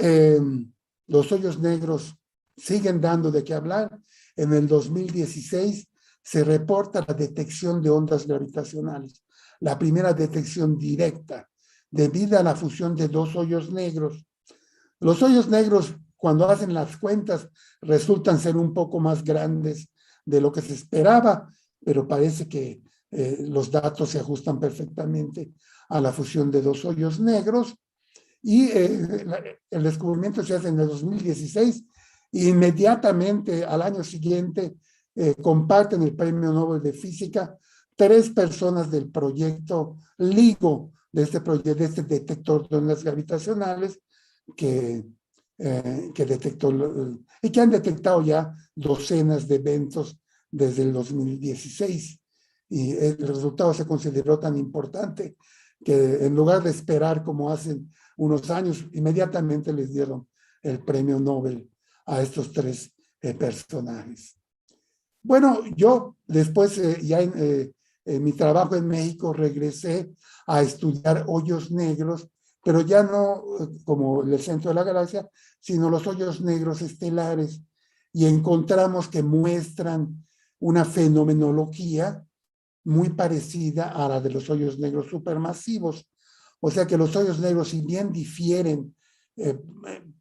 los hoyos negros siguen dando de qué hablar. En el 2016 se reporta la detección de ondas gravitacionales, la primera detección directa debido a la fusión de 2 hoyos negros. Los hoyos negros, cuando hacen las cuentas, resultan ser un poco más grandes de lo que se esperaba, pero parece que los datos se ajustan perfectamente a la fusión de dos hoyos negros. Y el descubrimiento se hace en el 2016 e inmediatamente al año siguiente comparten el Premio Nobel de Física 3 personas del proyecto LIGO, de este proyecto, de este detector de ondas gravitacionales que detectó y que han detectado ya docenas de eventos desde el 2016. Y el resultado se consideró tan importante que en lugar de esperar como hacen unos años, inmediatamente les dieron el premio Nobel a estos 3 personajes. Bueno, yo después, ya en mi trabajo en México, regresé a estudiar hoyos negros, pero ya no como el centro de la galaxia, sino los hoyos negros estelares. Y encontramos que muestran una fenomenología muy parecida a la de los hoyos negros supermasivos. O sea que los hoyos negros, si bien difieren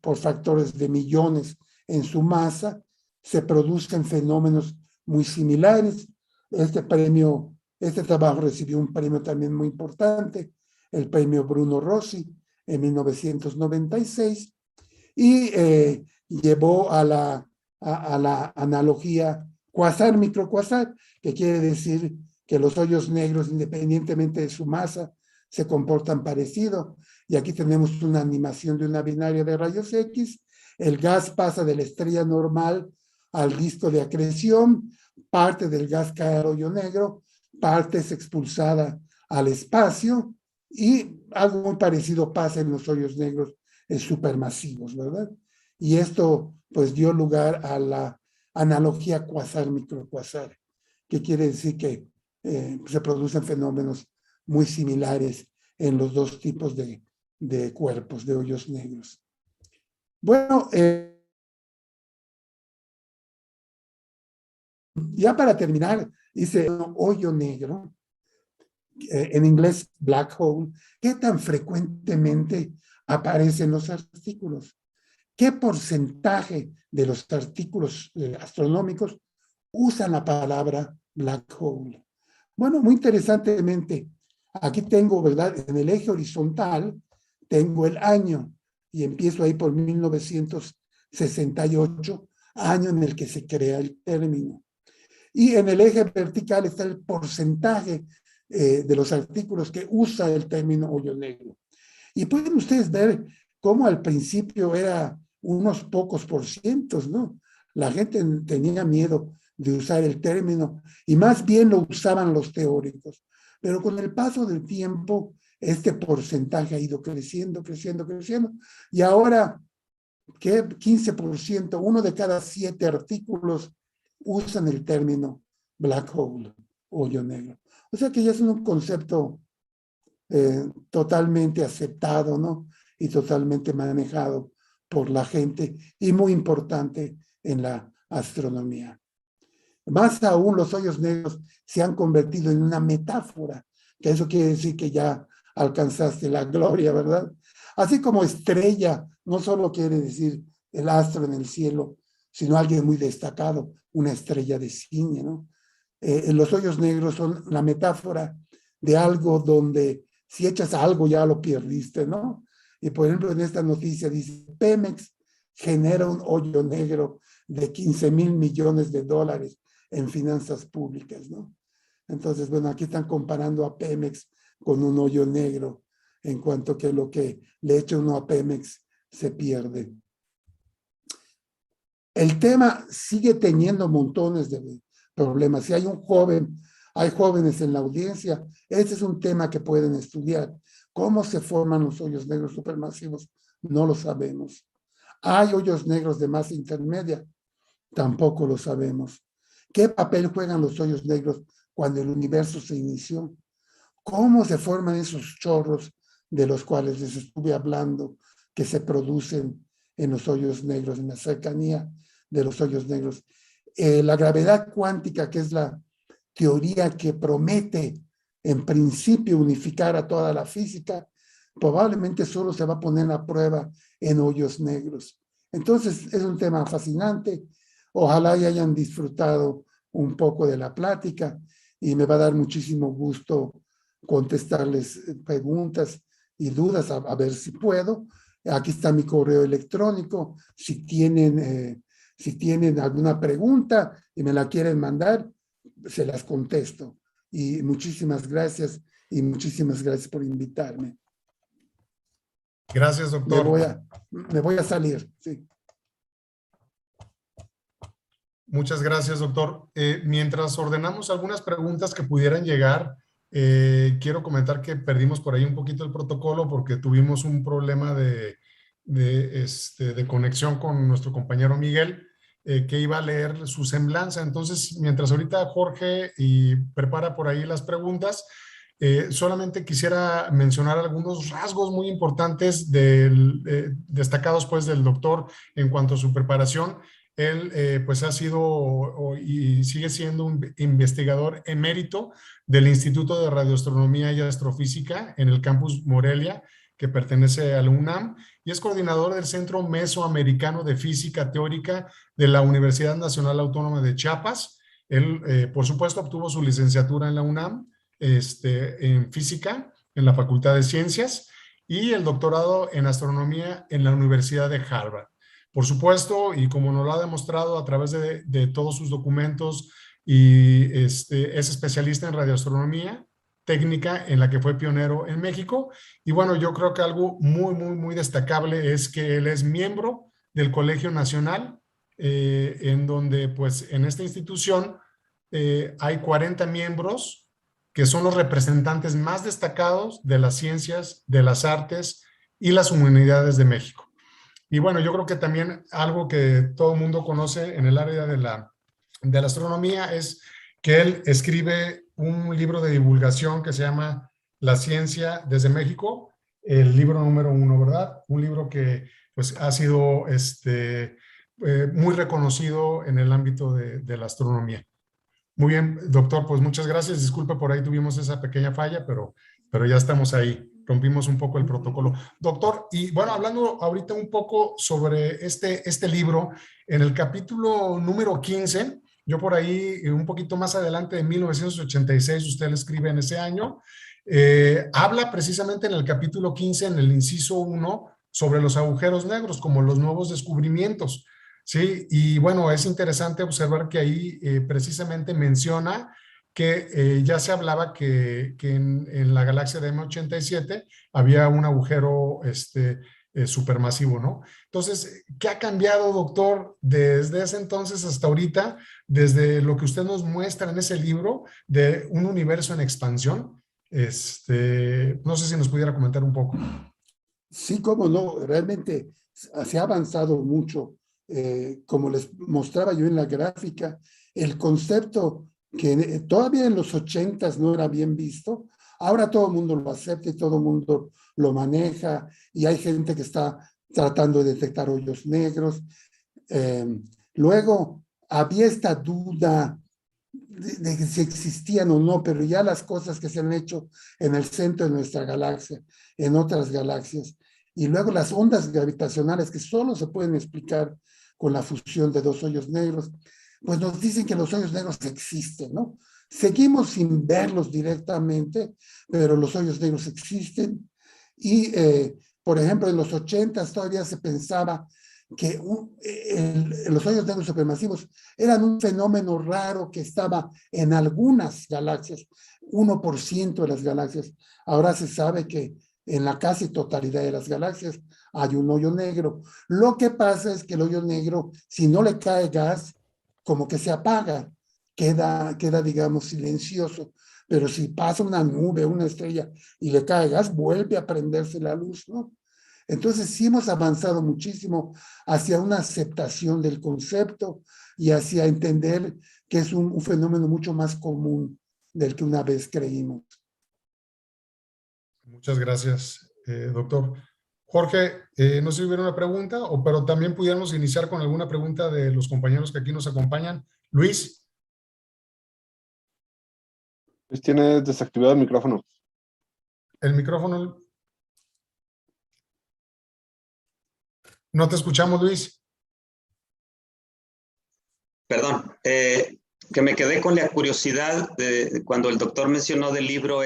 por factores de millones en su masa, se producen fenómenos muy similares. Este trabajo recibió un premio también muy importante, el premio Bruno Rossi en 1996, y llevó a la analogía quasar-microquasar, que quiere decir que los hoyos negros, independientemente de su masa, se comportan parecido. Y aquí tenemos una animación de una binaria de rayos X. El gas pasa de la estrella normal al disco de acreción, parte del gas cae al hoyo negro, parte es expulsada al espacio, y algo muy parecido pasa en los hoyos negros supermasivos, ¿verdad? Y esto pues dio lugar a la analogía quasar-microquasar, que quiere decir que se producen fenómenos muy similares en los dos tipos de cuerpos, de hoyos negros. Bueno, ya para terminar, dice hoyo negro, en inglés black hole, ¿qué tan frecuentemente aparecen los artículos? ¿Qué porcentaje de los artículos astronómicos usan la palabra black hole? Bueno, muy interesantemente, aquí tengo, ¿verdad? En el eje horizontal tengo el año y empiezo ahí por 1968, año en el que se crea el término. Y en el eje vertical está el porcentaje de los artículos que usa el término hoyo negro. Y pueden ustedes ver cómo al principio era unos pocos por cientos, ¿no? La gente tenía miedo de usar el término y más bien lo usaban los teóricos. Pero con el paso del tiempo, este porcentaje ha ido creciendo, creciendo, creciendo. Y ahora, ¿qué? 15%, 1 de cada 7 artículos usan el término black hole, hoyo negro. O sea que ya es un concepto totalmente aceptado, ¿no? Y totalmente manejado por la gente y muy importante en la astronomía. Más aún, los hoyos negros se han convertido en una metáfora, que eso quiere decir que ya alcanzaste la gloria, ¿verdad? Así como estrella no solo quiere decir el astro en el cielo, sino alguien muy destacado, una estrella de cine, ¿no? Los hoyos negros son la metáfora de algo donde si echas algo ya lo perdiste, ¿no? Y por ejemplo en esta noticia dice, Pemex genera un hoyo negro de 15,000 millones de dólares en finanzas públicas, ¿no? Entonces, bueno, aquí están comparando a Pemex con un hoyo negro, en cuanto que lo que le echa uno a Pemex se pierde. El tema sigue teniendo montones de problemas. Si hay hay jóvenes en la audiencia, este es un tema que pueden estudiar. ¿Cómo se forman los hoyos negros supermasivos? No lo sabemos. ¿Hay hoyos negros de masa intermedia? Tampoco lo sabemos. ¿Qué papel juegan los hoyos negros cuando el universo se inició? ¿Cómo se forman esos chorros de los cuales les estuve hablando, que se producen en los hoyos negros, en la cercanía de los hoyos negros? La gravedad cuántica, que es la teoría que promete en principio unificar a toda la física, probablemente solo se va a poner a prueba en hoyos negros. Entonces es un tema fascinante. Ojalá y hayan disfrutado un poco de la plática y me va a dar muchísimo gusto contestarles preguntas y dudas, a ver si puedo. Aquí está mi correo electrónico. Si tienen alguna pregunta y me la quieren mandar, se las contesto. Y muchísimas gracias por invitarme. Gracias, doctor. Me voy a salir, sí. Muchas gracias, doctor. Mientras ordenamos algunas preguntas que pudieran llegar, quiero comentar que perdimos por ahí un poquito el protocolo porque tuvimos un problema de conexión con nuestro compañero Miguel, que iba a leer su semblanza. Entonces, mientras ahorita Jorge prepara por ahí las preguntas, solamente quisiera mencionar algunos rasgos muy importantes destacados pues del doctor en cuanto a su preparación. Él pues ha sido y sigue siendo un investigador emérito del Instituto de Radioastronomía y Astrofísica en el campus Morelia, que pertenece a la UNAM, y es coordinador del Centro Mesoamericano de Física Teórica de la Universidad Nacional Autónoma de Chiapas. Él, por supuesto, obtuvo su licenciatura en la UNAM en física, en la Facultad de Ciencias, y el doctorado en astronomía en la Universidad de Harvard. Por supuesto, y como nos lo ha demostrado a través de todos sus documentos, y es especialista en radioastronomía técnica en la que fue pionero en México. Y bueno, yo creo que algo muy destacable es que él es miembro del Colegio Nacional, en donde pues en esta institución hay 40 miembros que son los representantes más destacados de las ciencias, de las artes y las humanidades de México. Y bueno, yo creo que también algo que todo el mundo conoce en el área de la astronomía es que él escribe un libro de divulgación que se llama La Ciencia desde México, el libro número 1, ¿verdad? Un libro que pues ha sido muy reconocido en el ámbito de la astronomía. Muy bien, doctor, pues muchas gracias. Disculpe, por ahí tuvimos esa pequeña falla, pero ya estamos ahí. Rompimos un poco el protocolo. Doctor, y bueno, hablando ahorita un poco sobre este libro, en el capítulo número 15, yo por ahí, un poquito más adelante de 1986, usted le escribe en ese año, habla precisamente en el capítulo 15, en el inciso 1, sobre los agujeros negros como los nuevos descubrimientos. Sí, y bueno, es interesante observar que ahí precisamente menciona que ya se hablaba que en la galaxia de M87 había un agujero supermasivo, ¿no? Entonces, ¿qué ha cambiado, doctor, desde ese entonces hasta ahorita, desde lo que usted nos muestra en ese libro de un universo en expansión? No sé si nos pudiera comentar un poco. Sí, cómo no, realmente se ha avanzado mucho. Como les mostraba yo en la gráfica, el concepto que todavía en los 80s no era bien visto, ahora todo el mundo lo acepta y todo el mundo lo maneja, y hay gente que está tratando de detectar hoyos negros. Luego había esta duda de si existían o no, pero ya las cosas que se han hecho en el centro de nuestra galaxia, en otras galaxias, y luego las ondas gravitacionales que solo se pueden explicar con la fusión de dos hoyos negros, pues nos dicen que los hoyos negros existen, ¿no? Seguimos sin verlos directamente, pero los hoyos negros existen. Y, por ejemplo, en los 80s todavía se pensaba que los hoyos negros supermasivos eran un fenómeno raro que estaba en algunas galaxias, 1% de las galaxias. Ahora se sabe que en la casi totalidad de las galaxias hay un hoyo negro. Lo que pasa es que el hoyo negro, si no le cae gas, como que se apaga, queda digamos, silencioso. Pero si pasa una nube, una estrella, y le cae gas, vuelve a prenderse la luz, ¿no? Entonces sí hemos avanzado muchísimo hacia una aceptación del concepto y hacia entender que es un fenómeno mucho más común del que una vez creímos. Muchas gracias, doctor. Jorge, no sé si hubiera una pregunta, pero también pudiéramos iniciar con alguna pregunta de los compañeros que aquí nos acompañan. Luis. Luis tiene desactivado el micrófono. El micrófono. No te escuchamos, Luis. Perdón. que me quedé con la curiosidad de cuando el doctor mencionó del libro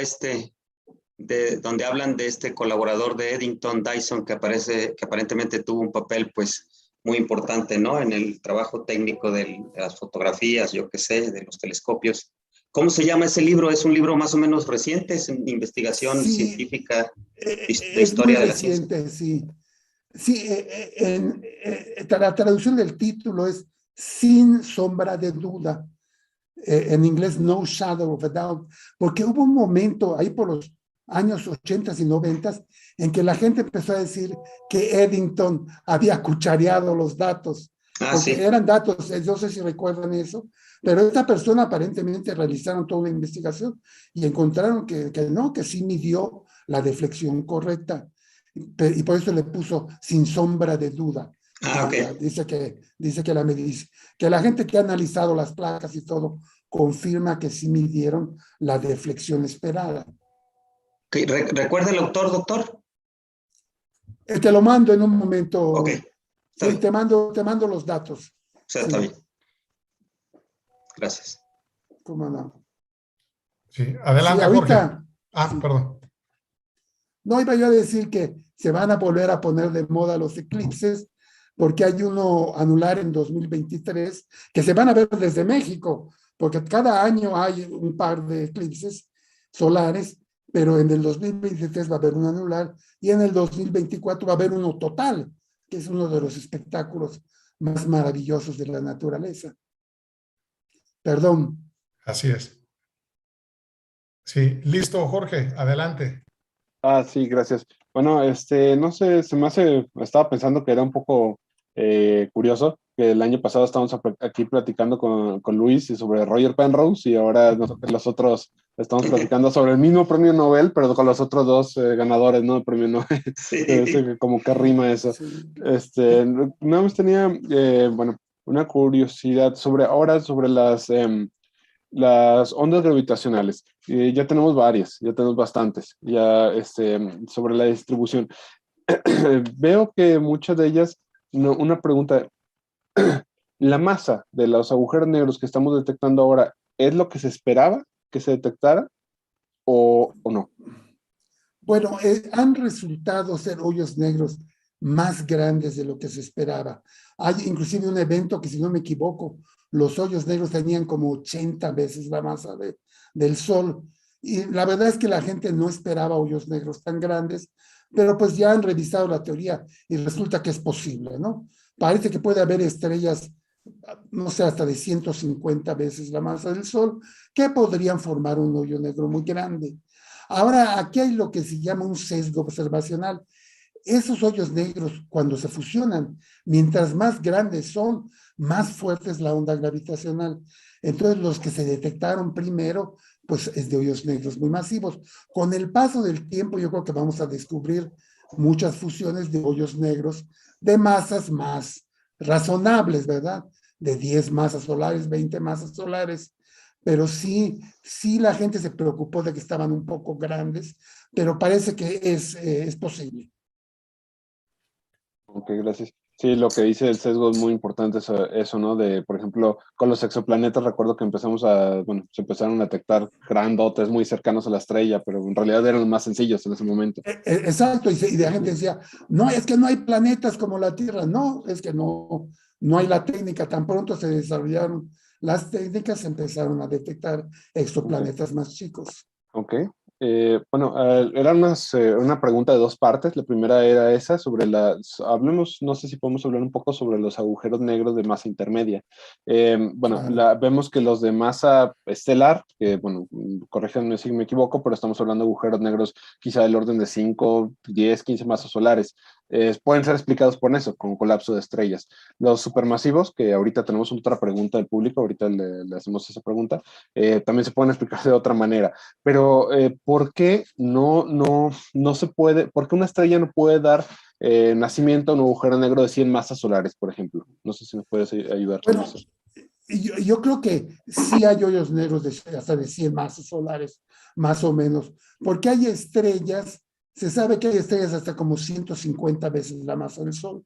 donde hablan de este colaborador de Eddington, Dyson, que aparentemente tuvo un papel pues muy importante, ¿no? En el trabajo técnico de las fotografías, yo qué sé, de los telescopios. ¿Cómo se llama ese libro? ¿Es un libro más o menos reciente? ¿Es investigación científica de es muy historia de la ciencia? reciente, sí. Sí, la traducción del título es Sin sombra de duda. En inglés, No Shadow of a Doubt, porque hubo un momento ahí por los años 80 y 90 en que la gente empezó a decir que Eddington había cuchareado los datos, porque Sí. eran datos, no sé si recuerdan eso, pero esta persona aparentemente realizaron toda una investigación y encontraron que no, que sí midió la deflexión correcta, y por eso le puso sin sombra de duda. Okay. Dice que la gente que ha analizado las placas y todo confirma que sí midieron la deflexión esperada. Okay. ¿Recuerda el autor, doctor? Te lo mando en un momento. Ok. Sí, te mando los datos. O sea, sí. Está bien. Gracias. ¿Cómo no? Sí, adelante, sí, ahorita, Jorge. sí. Perdón. No, iba yo a decir que se van a volver a poner de moda los eclipses, porque hay uno anular en 2023 que se van a ver desde México, porque cada año hay un par de eclipses solares, pero en el 2023 va a haber un anular y en el 2024 va a haber uno total, que es uno de los espectáculos más maravillosos de la naturaleza. Perdón. Así es. Sí, listo, Jorge, adelante. Sí, gracias. Bueno, no sé, estaba pensando que era un poco curioso que el año pasado estábamos aquí platicando con Luis y sobre Roger Penrose y ahora los otros estamos platicando sobre el mismo premio Nobel, pero con los otros dos ganadores, ¿no? El premio Nobel. Sí. Como que rima eso. Sí. Nada más tenía, bueno, una curiosidad sobre las ondas gravitacionales. Ya tenemos bastantes, ya sobre la distribución. Veo que muchas de ellas, una pregunta, ¿la masa de los agujeros negros que estamos detectando ahora es lo que se esperaba que se detectara o no? Bueno, han resultado ser hoyos negros más grandes de lo que se esperaba. Hay inclusive un evento que, si no me equivoco, los hoyos negros tenían como 80 veces la masa del Sol. Y la verdad es que la gente no esperaba hoyos negros tan grandes, pero pues ya han revisado la teoría y resulta que es posible, ¿no? Parece que puede haber estrellas, no sé, hasta de 150 veces la masa del Sol, que podrían formar un hoyo negro muy grande. Ahora, aquí hay lo que se llama un sesgo observacional. Esos hoyos negros, cuando se fusionan, mientras más grandes son, más fuerte es la onda gravitacional. Entonces, los que se detectaron primero, pues es de hoyos negros muy masivos. Con el paso del tiempo, yo creo que vamos a descubrir muchas fusiones de hoyos negros de masas más razonables, ¿verdad? De 10 masas solares, 20 masas solares. Pero sí la gente se preocupó de que estaban un poco grandes, pero parece que es posible. Ok, gracias. Sí, lo que dice el sesgo es muy importante, eso, ¿no? Por ejemplo, con los exoplanetas recuerdo que se empezaron a detectar grandotes muy cercanos a la estrella, pero en realidad eran los más sencillos en ese momento. Exacto, y la gente decía, no, es que no hay planetas como la Tierra. No, es que no hay la técnica. Tan pronto se desarrollaron las técnicas, se empezaron a detectar exoplanetas más chicos. Ok. Era una pregunta de dos partes. La primera era esa sobre no sé si podemos hablar un poco sobre los agujeros negros de masa intermedia. Claro. Vemos que los de masa estelar, corríjanme si me equivoco, pero estamos hablando de agujeros negros quizá del orden de 5, 10, 15 masas solares. Pueden ser explicados por eso, con colapso de estrellas. Los supermasivos, que ahorita tenemos otra pregunta del público, ahorita le hacemos esa pregunta, también se pueden explicar de otra manera. Pero, ¿por qué no se puede, por qué una estrella no puede dar nacimiento a un agujero negro de 100 masas solares, por ejemplo? No sé si nos puedes ayudar con eso. Yo creo que sí hay hoyos negros hasta de 100 masas solares, más o menos, porque hay estrellas, se sabe que hay estrellas hasta como 150 veces la masa del Sol,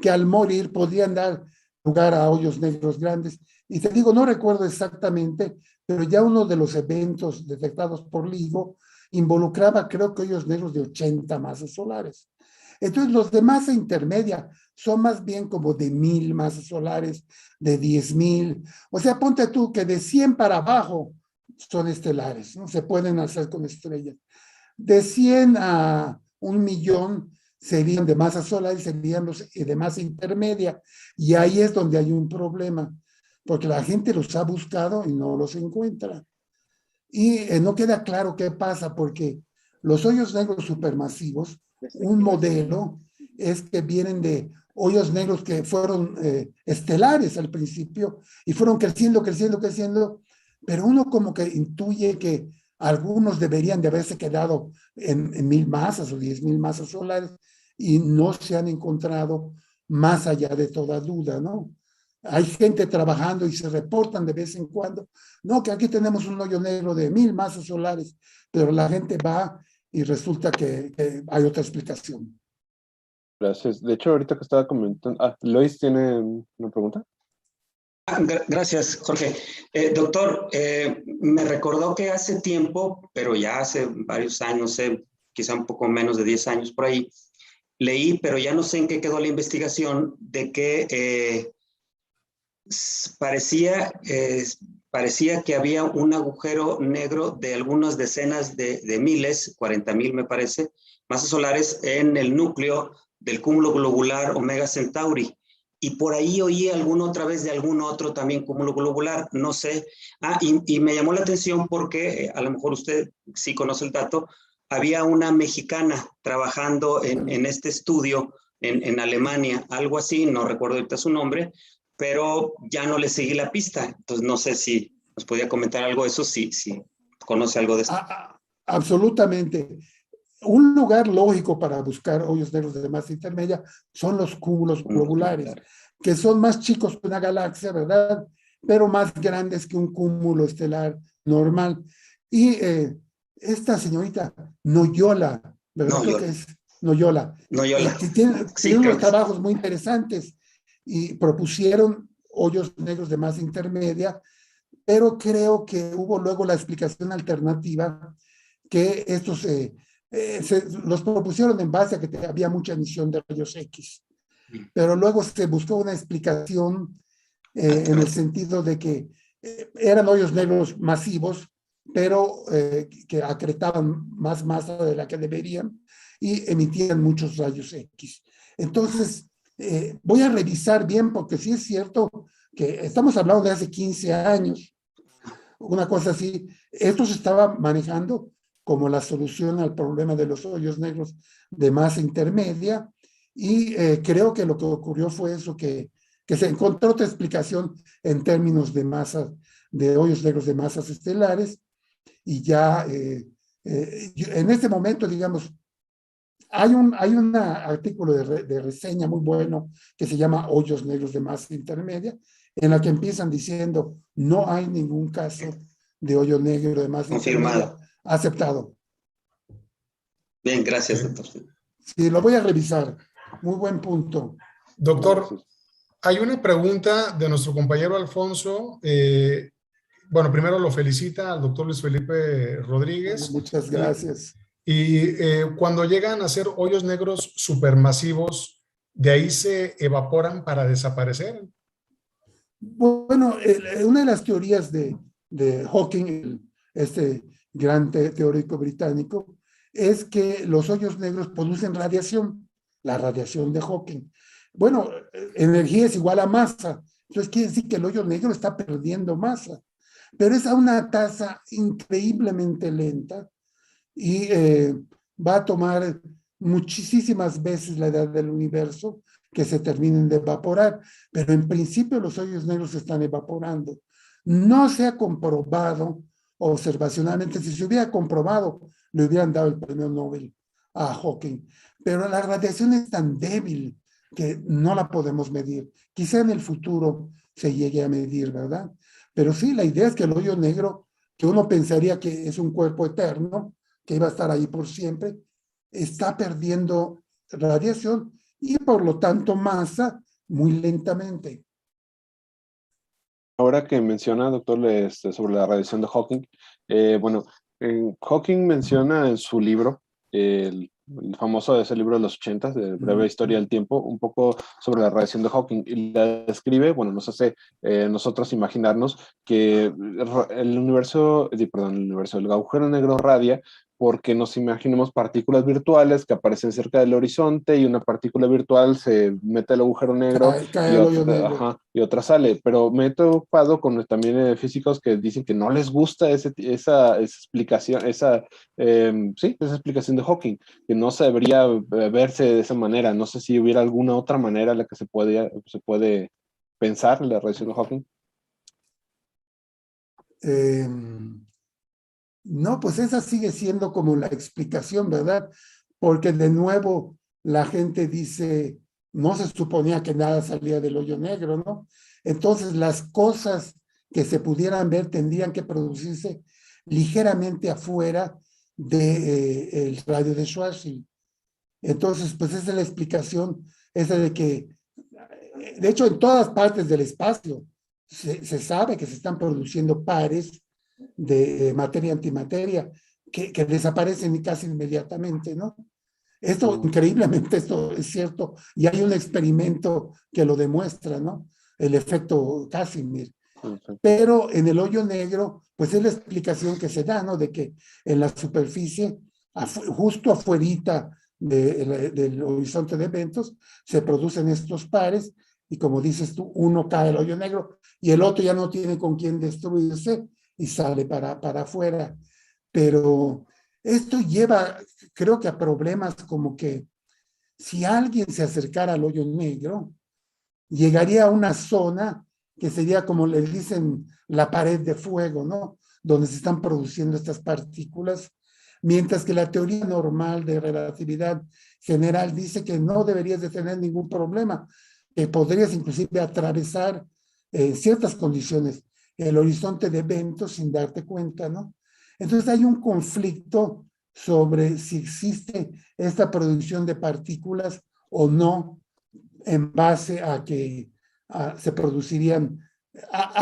que al morir podrían dar lugar a hoyos negros grandes. Y te digo, no recuerdo exactamente, pero ya uno de los eventos detectados por LIGO involucraba, creo que hoyos negros de 80 masas solares. Entonces, los de masa intermedia son más bien como de 1000 masas solares, de 10,000. O sea, ponte tú que de 100 para abajo son estelares, ¿no? Se pueden hacer con estrellas. De 100 a 1,000,000 serían de masa solar y serían los de masa intermedia. Y ahí es donde hay un problema, porque la gente los ha buscado y no los encuentra. Y no queda claro qué pasa, porque los hoyos negros supermasivos, un modelo es que vienen de hoyos negros que fueron estelares al principio y fueron creciendo, creciendo, creciendo, pero uno como que intuye que algunos deberían de haberse quedado en 1000 masas o 10,000 masas solares y no se han encontrado más allá de toda duda, ¿no? Hay gente trabajando y se reportan de vez en cuando, no, que aquí tenemos un hoyo negro de 1000 masas solares, pero la gente va y resulta que hay otra explicación. Gracias. De hecho, ahorita que estaba comentando, Lois tiene una pregunta. Gracias, Jorge. Doctor, me recordó que hace tiempo, pero ya hace varios años, quizá un poco menos de 10 años por ahí, leí, pero ya no sé en qué quedó la investigación, de que parecía que había un agujero negro de algunas decenas de miles, 40,000 me parece, masas solares en el núcleo del cúmulo globular Omega Centauri. Y por ahí oí alguna otra vez de algún otro también cúmulo globular, no sé. Y me llamó la atención porque, a lo mejor usted sí conoce el dato, había una mexicana trabajando en este estudio en Alemania, algo así, no recuerdo ahorita su nombre, pero ya no le seguí la pista. Entonces no sé si nos podía comentar algo de eso, si conoce algo de eso. Absolutamente. Un lugar lógico para buscar hoyos negros de masa intermedia son los cúmulos globulares, que son más chicos que una galaxia, ¿verdad? Pero más grandes que un cúmulo estelar normal. Y esta señorita Noyola, ¿verdad? Creo que es Noyola. Tiene unos trabajos muy interesantes y propusieron hoyos negros de masa intermedia, pero creo que hubo luego la explicación alternativa que estos los propusieron en base a que había mucha emisión de rayos X. Pero luego se buscó una explicación en el sentido de que eran hoyos negros masivos, pero que acretaban más masa de la que deberían y emitían muchos rayos X. Entonces, voy a revisar bien, porque sí es cierto que estamos hablando de hace 15 años, una cosa así. Esto se estaba manejando como la solución al problema de los hoyos negros de masa intermedia, y creo que lo que ocurrió fue eso, que se encontró otra explicación en términos de masa, de hoyos negros de masas estelares, y ya en este momento, digamos, hay un artículo de reseña muy bueno que se llama Hoyos negros de masa intermedia, en la que empiezan diciendo no hay ningún caso de hoyo negro de masa intermedia aceptado. Bien, gracias, doctor. Sí, lo voy a revisar. Muy buen punto. Doctor, hay una pregunta de nuestro compañero Alfonso. Bueno, primero lo felicita al doctor Luis Felipe Rodríguez. Muchas gracias. Y cuando llegan a ser hoyos negros supermasivos, ¿de ahí se evaporan para desaparecer? Bueno, una de las teorías de Hawking, este gran teórico británico, es que los hoyos negros producen radiación, la radiación de Hawking. Bueno, energía es igual a masa, entonces quiere decir que el hoyo negro está perdiendo masa, pero es a una tasa increíblemente lenta y va a tomar muchísimas veces la edad del universo que se terminen de evaporar, pero en principio los hoyos negros se están evaporando. No se ha comprobado observacionalmente. Si se hubiera comprobado, le hubieran dado el premio Nobel a Hawking, pero la radiación es tan débil que no la podemos medir. Quizá en el futuro se llegue a medir, ¿verdad? Pero sí, la idea es que el hoyo negro, que uno pensaría que es un cuerpo eterno, que iba a estar ahí por siempre, está perdiendo radiación y por lo tanto masa muy lentamente. Ahora que menciona, doctor, sobre la radiación de Hawking, bueno, Hawking menciona en su libro, el famoso ese libro de los 80, de Breve Historia del Tiempo, un poco sobre la radiación de Hawking, y la describe, bueno, nos hace nosotros imaginarnos que el universo, el agujero negro radia porque nos imaginemos partículas virtuales que aparecen cerca del horizonte y una partícula virtual se mete al agujero negro Cae y al hoyo otra, negro. ajá, y otra sale. Pero me he topado con también físicos que dicen que no les gusta esa explicación, sí, esa explicación de Hawking, que no se debería verse de esa manera. No sé si hubiera alguna otra manera en la que se puede pensar la radiación de Hawking. Eh, no, pues esa sigue siendo como la explicación, ¿verdad? Porque de nuevo la gente dice, no se suponía que nada salía del hoyo negro, ¿no? Entonces las cosas que se pudieran ver tendrían que producirse ligeramente afuera del radio de Schwarzschild. Entonces, pues esa es la explicación, esa de que, de hecho, en todas partes del espacio se sabe que se están produciendo pares de materia-antimateria que desaparecen casi inmediatamente, ¿no? Esto, increíblemente, esto es cierto, y hay un experimento que lo demuestra, ¿no? El efecto Casimir. Pero en el hoyo negro, pues es la explicación que se da, ¿no? De que en la superficie, justo afuerita del horizonte de eventos, se producen estos pares y como dices tú, uno cae al hoyo negro y el otro ya no tiene con quién destruirse y sale para afuera. Pero esto lleva, creo que a problemas como que si alguien se acercara al hoyo negro, llegaría a una zona que sería como le dicen la pared de fuego, ¿no? Donde se están produciendo estas partículas, mientras que la teoría normal de relatividad general dice que no deberías de tener ningún problema, que podrías inclusive atravesar ciertas condiciones el horizonte de eventos sin darte cuenta, ¿no? Entonces hay un conflicto sobre si existe esta producción de partículas o no en base a que se producirían,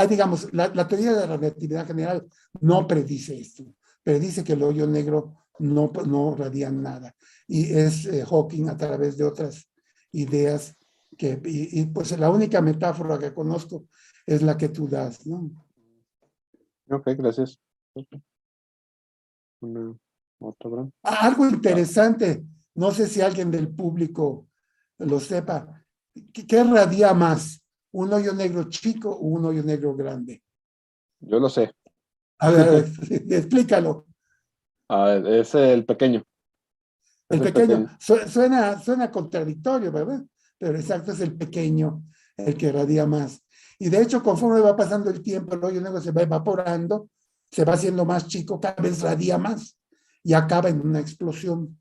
digamos, la teoría de la relatividad general no predice esto, predice que el hoyo negro no radia nada. Y es Hawking a través de otras ideas y pues la única metáfora que conozco es la que tú das, ¿no? Ok, gracias. Otra. Algo interesante, no sé si alguien del público lo sepa, ¿qué radia más? ¿Un hoyo negro chico o un hoyo negro grande? Yo lo sé. A ver, explícalo. Es el pequeño. Es El el pequeño, pequeño. suena contradictorio, ¿verdad? Pero exacto, es el pequeño el que radia más. Y de hecho, conforme va pasando el tiempo, el hoyo negro se va evaporando, se va haciendo más chico, cada vez radia más y acaba en una explosión.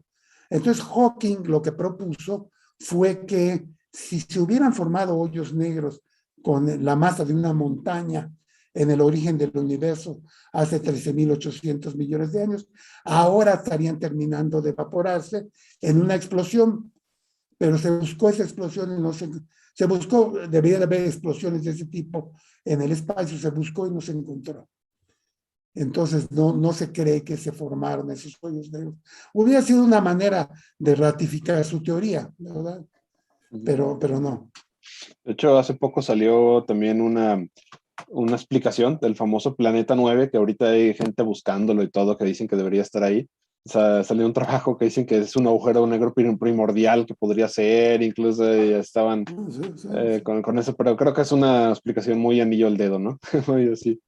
Entonces, Hawking lo que propuso fue que si se hubieran formado hoyos negros con la masa de una montaña en el origen del universo hace 13.800 millones de años, ahora estarían terminando de evaporarse en una explosión, pero se buscó esa explosión y no se buscó, debería de haber explosiones de ese tipo en el espacio, se buscó y no se encontró. Entonces no se cree que se formaron esos hoyos negros. Hubiera sido una manera de ratificar su teoría, ¿verdad? Pero no. De hecho, hace poco salió también una explicación del famoso Planeta 9, que ahorita hay gente buscándolo y todo, que dicen que debería estar ahí. O sea, salió un trabajo que dicen que es un agujero negro primordial que podría ser, incluso ya estaban con eso, pero creo que es una explicación muy anillo al dedo, ¿no? Muy así.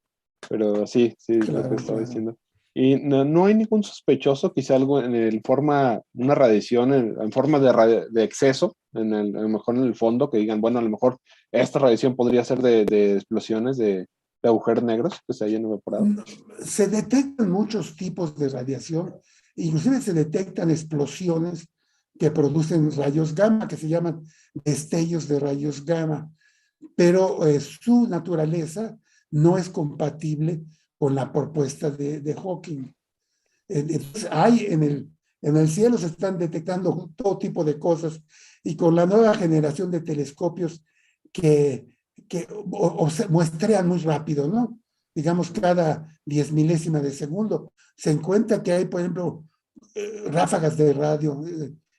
Pero sí, lo que estaba diciendo. Y no hay ningún sospechoso, quizá algo una radiación en forma de exceso, a lo mejor en el fondo, que digan, bueno, a lo mejor esta radiación podría ser de explosiones de agujeros negros que se hayan evaporado. Se detectan muchos tipos de radiación, inclusive se detectan explosiones que producen rayos gamma, que se llaman destellos de rayos gamma, pero su naturaleza no es compatible con la propuesta de Hawking. Entonces, en el cielo se están detectando todo tipo de cosas y con la nueva generación de telescopios que se muestrean muy rápido, ¿no? Digamos, cada 10 milésima de segundo. Se encuentra que hay, por ejemplo, ráfagas de radio,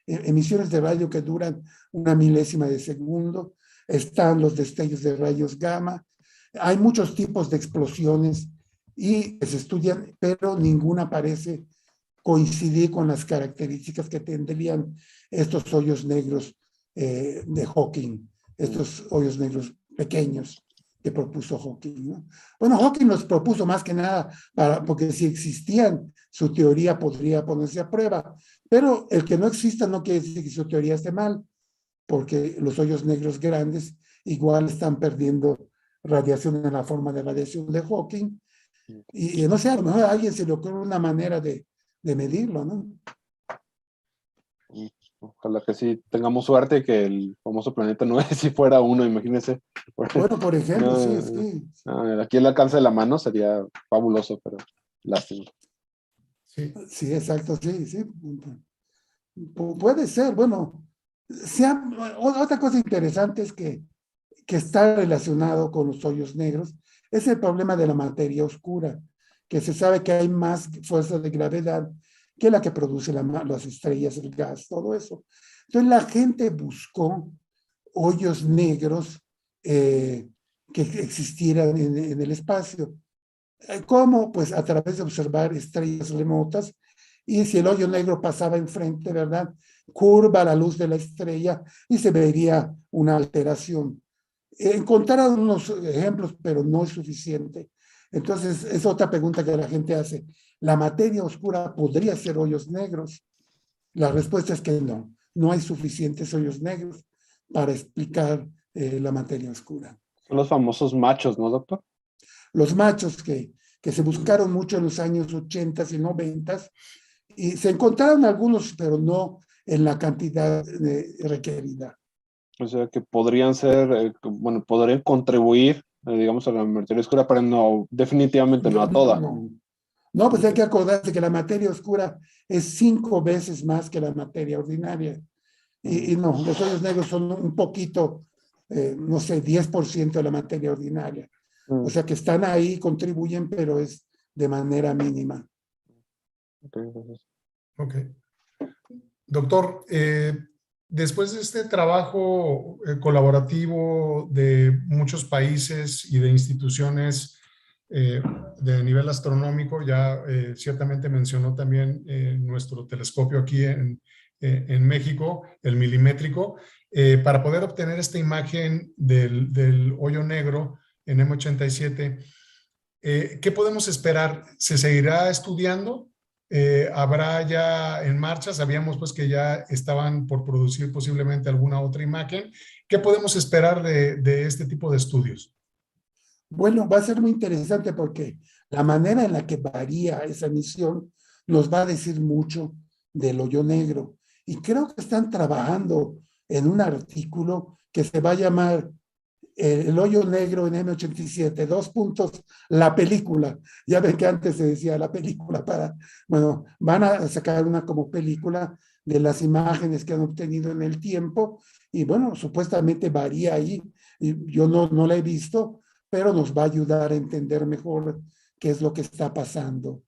emisiones de radio que duran 1 milésima de segundo. Están los destellos de rayos gamma. Hay muchos tipos de explosiones y se estudian, pero ninguna parece coincidir con las características que tendrían estos hoyos negros de Hawking, estos hoyos negros pequeños que propuso Hawking, ¿no? Bueno, Hawking los propuso más que nada porque si existían, su teoría podría ponerse a prueba, pero el que no exista no quiere decir que su teoría esté mal, porque los hoyos negros grandes igual están perdiendo radiación en la forma de radiación de Hawking, y no sé, a lo mejor a alguien se le ocurre una manera de medirlo, ¿no? Ojalá que sí tengamos suerte y que el famoso planeta 9 si fuera uno, imagínense. Bueno, por ejemplo, No, sí, sí. Aquí el alcance de la mano sería fabuloso, pero lástima. Sí. Sí, exacto, sí, sí. Puede ser, bueno. Otra cosa interesante es que está relacionado con los hoyos negros, es el problema de la materia oscura, que se sabe que hay más fuerza de gravedad que la que produce las estrellas, el gas, todo eso. Entonces la gente buscó hoyos negros que existieran en el espacio. ¿Cómo? Pues a través de observar estrellas remotas, y si el hoyo negro pasaba enfrente, ¿verdad? Curva la luz de la estrella y se vería una alteración. Encontraron unos ejemplos, pero no es suficiente. Entonces, es otra pregunta que la gente hace. ¿La materia oscura podría ser hoyos negros? La respuesta es que no. No hay suficientes hoyos negros para explicar la materia oscura. Son los famosos machos, ¿no, doctor? Los machos que se buscaron mucho en los años 80 y 90, y se encontraron algunos, pero no en la cantidad requerida. O sea, que podrían ser, bueno, podrían contribuir, digamos, a la materia oscura, pero no, definitivamente no a toda. No, pues hay que acordarse que la materia oscura es 5 veces más que la materia ordinaria. Y no, los hoyos negros son un poquito, no sé, 10% de la materia ordinaria. O sea que están ahí, contribuyen, pero es de manera mínima. Ok. Doctor, después de este trabajo colaborativo de muchos países y de instituciones de nivel astronómico, ya ciertamente mencionó también nuestro telescopio aquí en México, el milimétrico, para poder obtener esta imagen del hoyo negro en M87, ¿qué podemos esperar? ¿Se seguirá estudiando? ¿Habrá ya en marcha? Sabíamos pues que ya estaban por producir posiblemente alguna otra imagen. ¿Qué podemos esperar de este tipo de estudios? Bueno, va a ser muy interesante porque la manera en la que varía esa emisión nos va a decir mucho del hoyo negro. Y creo que están trabajando en un artículo que se va a llamar el hoyo negro en M87, 2 puntos, la película. Ya ven que antes se decía la película bueno, van a sacar una como película de las imágenes que han obtenido en el tiempo, y bueno, supuestamente varía ahí. Y yo no la he visto, pero nos va a ayudar a entender mejor qué es lo que está pasando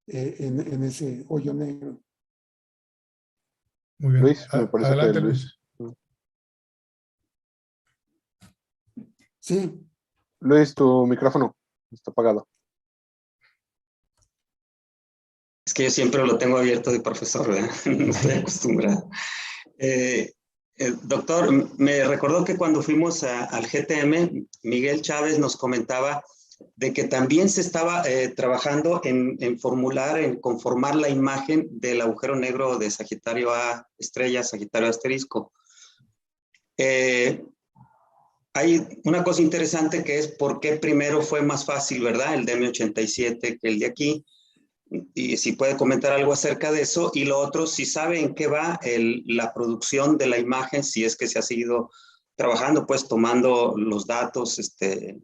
en ese hoyo negro. Muy bien. Luis, me parece Adelante, que Luis. Sí. Luis, tu micrófono está apagado. Es que yo siempre lo tengo abierto de profesor, ¿verdad? No estoy acostumbrado. Doctor, me recordó que cuando fuimos al GTM, Miguel Chávez nos comentaba de que también se estaba trabajando en conformar la imagen del agujero negro de Sagitario A estrella, Sagitario asterisco. Hay una cosa interesante que es por qué primero fue más fácil, ¿verdad? El de M87 que el de aquí. Y si puede comentar algo acerca de eso. Y lo otro, si sabe en qué va la producción de la imagen, si es que se ha seguido trabajando, pues tomando los datos, en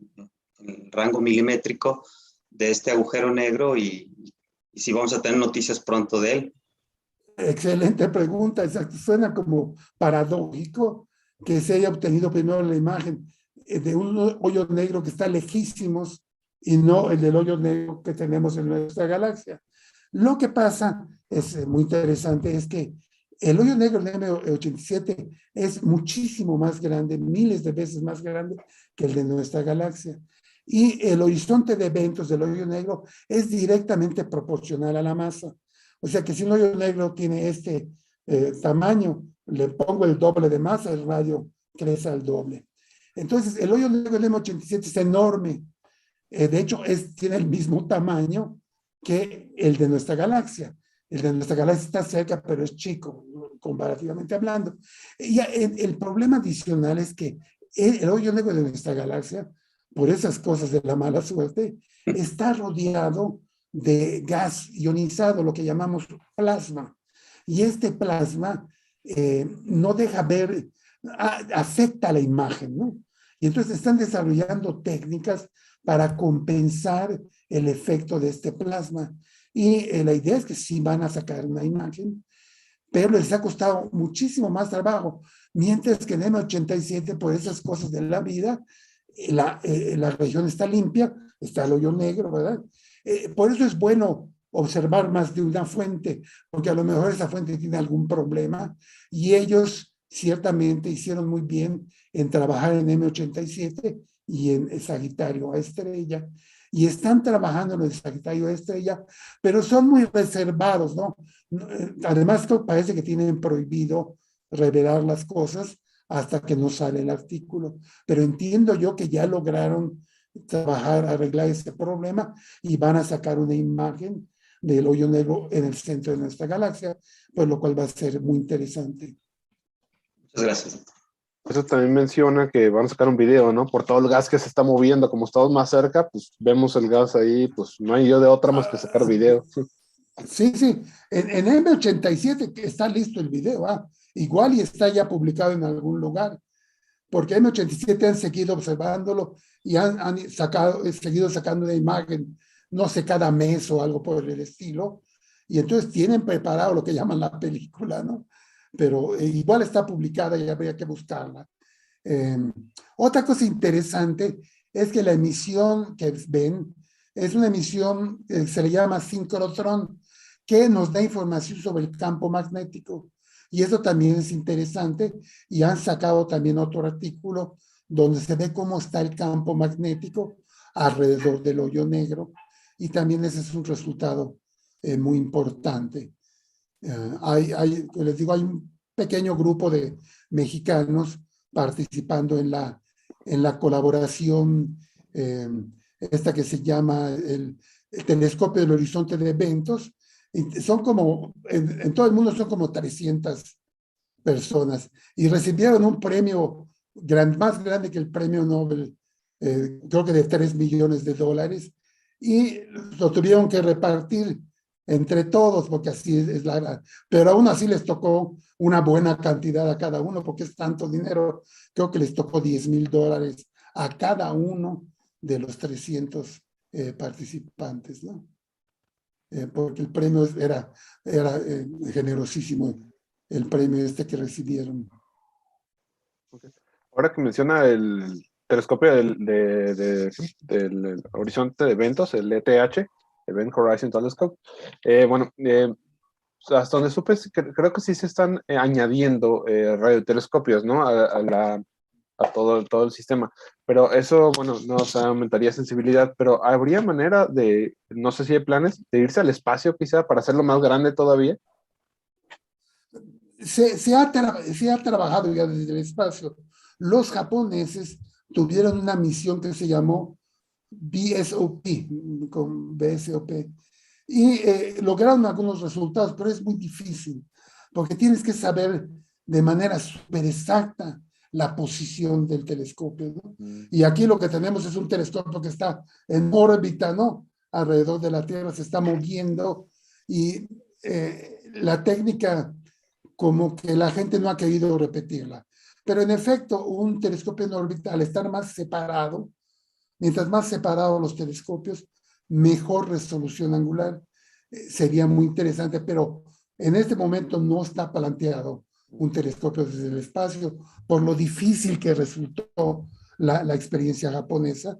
el rango milimétrico de este agujero negro y si vamos a tener noticias pronto de él. Excelente pregunta, exacto. Suena como paradójico que se haya obtenido primero la imagen. de un hoyo negro que está lejísimos y no el del hoyo negro que tenemos en nuestra galaxia. Lo que pasa, es muy interesante, es que el hoyo negro de M87 es muchísimo más grande, miles de veces más grande que el de nuestra galaxia. Y el horizonte de eventos del hoyo negro es directamente proporcional a la masa. O sea que si un hoyo negro tiene este tamaño, le pongo el doble de masa, el radio crece al doble. Entonces, el hoyo negro del M87 es enorme. De hecho, tiene el mismo tamaño que el de nuestra galaxia. El de nuestra galaxia está cerca, pero es chico, comparativamente hablando. Y el problema adicional es que el hoyo negro de nuestra galaxia, por esas cosas de la mala suerte, está rodeado de gas ionizado, lo que llamamos plasma. Y este plasma no deja ver, afecta la imagen, ¿no? Y entonces están desarrollando técnicas para compensar el efecto de este plasma. Y la idea es que sí van a sacar una imagen, pero les ha costado muchísimo más trabajo. Mientras que en M87, por esas cosas de la vida, la región está limpia, está el hoyo negro, ¿verdad? Por eso es bueno observar más de una fuente, porque a lo mejor esa fuente tiene algún problema y ellos ciertamente hicieron muy bien en trabajar en M87 y en Sagitario A estrella, y están trabajando en el Sagitario A estrella, pero son muy reservados, ¿no? Además, parece que tienen prohibido revelar las cosas hasta que no sale el artículo, pero entiendo yo que ya lograron trabajar, arreglar ese problema y van a sacar una imagen del hoyo negro en el centro de nuestra galaxia, pues lo cual va a ser muy interesante. Muchas gracias. Eso también menciona que van a sacar un video, ¿no? Por todo el gas que se está moviendo, como estamos más cerca, pues vemos el gas ahí, pues no hay yo de otra más que sacar video. Sí, sí. En M87 está listo el video, igual y está ya publicado en algún lugar, porque M87 han seguido observándolo y han seguido sacando una imagen, no sé, cada mes o algo por el estilo, y entonces tienen preparado lo que llaman la película, ¿no? Pero igual está publicada y habría que buscarla. Otra cosa interesante es que la emisión que ven es una emisión que se le llama sincrotrón, que nos da información sobre el campo magnético. Y eso también es interesante, y han sacado también otro artículo donde se ve cómo está el campo magnético alrededor del hoyo negro, y también ese es un resultado muy importante. Les digo, hay un pequeño grupo de mexicanos participando en la colaboración esta que se llama el telescopio del horizonte de eventos. Son como, en todo el mundo son como 300 personas y recibieron un premio más grande que el premio Nobel, creo que de $3 millones, y lo tuvieron que repartir entre todos, porque así es pero aún así les tocó una buena cantidad a cada uno, porque es tanto dinero. Creo que les tocó $10,000 a cada uno de los 300 participantes, ¿no? Porque el premio era generosísimo, el premio que recibieron. Ahora que menciona el telescopio del horizonte de eventos, el ETH, Event Horizon Telescope, hasta donde supe, creo que sí se están añadiendo radiotelescopios, ¿no? A todo el sistema. Pero eso, bueno, nos aumentaría sensibilidad, pero ¿habría manera de, no sé si hay planes, de irse al espacio quizá para hacerlo más grande todavía? Se ha trabajado ya desde el espacio. Los japoneses tuvieron una misión que se llamó BSOP, con BSOP, y lograron algunos resultados, pero es muy difícil, porque tienes que saber de manera súper exacta la posición del telescopio, ¿no? Y aquí lo que tenemos es un telescopio que está en órbita, ¿no? Alrededor de la Tierra, se está moviendo, y la técnica como que la gente no ha querido repetirla. Pero en efecto, un telescopio en órbita, al estar más separado, mientras más separados los telescopios, mejor resolución angular. Sería muy interesante, pero en este momento no está planteado un telescopio desde el espacio por lo difícil que resultó la experiencia japonesa,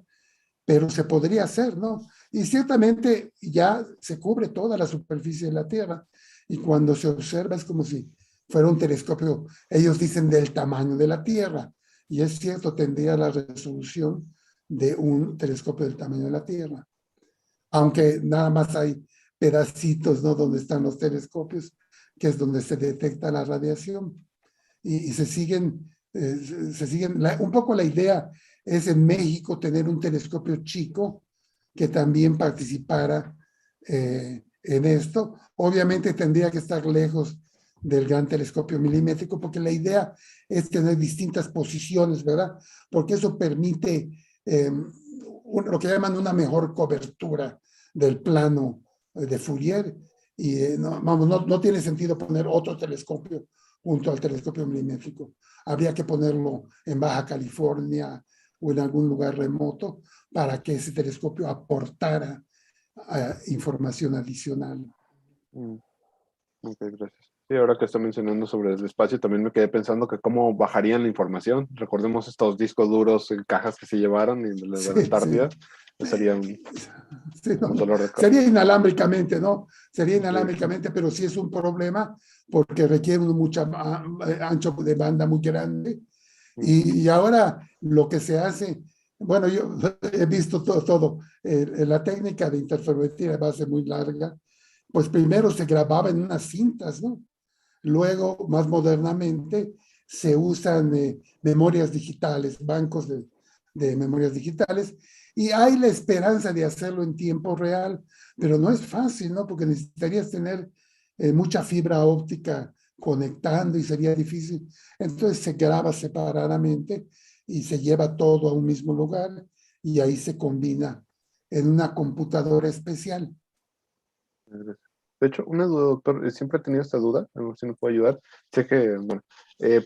pero se podría hacer, ¿no? Y ciertamente ya se cubre toda la superficie de la Tierra, y cuando se observa es como si fuera un telescopio, ellos dicen del tamaño de la Tierra, y es cierto, tendría la resolución de un telescopio del tamaño de la Tierra, aunque nada más hay pedacitos, ¿no? Donde están los telescopios, que es donde se detecta la radiación, y se siguen, un poco la idea es en México tener un telescopio chico que también participara en esto. Obviamente tendría que estar lejos del gran telescopio milimétrico, porque la idea es tener distintas posiciones, ¿verdad? Porque eso permite lo que llaman una mejor cobertura del plano de Fourier, y no tiene sentido poner otro telescopio junto al telescopio milimétrico. Habría que ponerlo en Baja California o en algún lugar remoto para que ese telescopio aportara información adicional. Ok, gracias. Sí, ahora que está mencionando sobre el espacio, también me quedé pensando que cómo bajarían la información. Recordemos estos discos duros en cajas que se llevaron y de la Antártida. Sí. Sería un dolor de cabeza. Sería inalámbricamente, ¿no? Sería inalámbricamente, pero sí es un problema porque requiere mucha ancho de banda muy grande. Y ahora lo que se hace, bueno, yo he visto todo. La técnica de interferometría va a ser muy larga. Pues primero se grababa en unas cintas, ¿no? Luego, más modernamente, se usan memorias digitales, bancos de memorias digitales, y hay la esperanza de hacerlo en tiempo real, pero no es fácil, ¿no? Porque necesitarías tener mucha fibra óptica conectando y sería difícil. Entonces se graba separadamente y se lleva todo a un mismo lugar y ahí se combina en una computadora especial. De hecho, una duda, doctor, siempre he tenido esta duda, a ver si me puede ayudar. Sé que, bueno,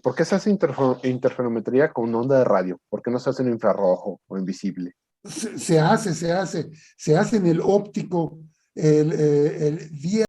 ¿por qué se hace interferometría con onda de radio? ¿Por qué no se hace en infrarrojo o en visible? Se hace en el óptico, el día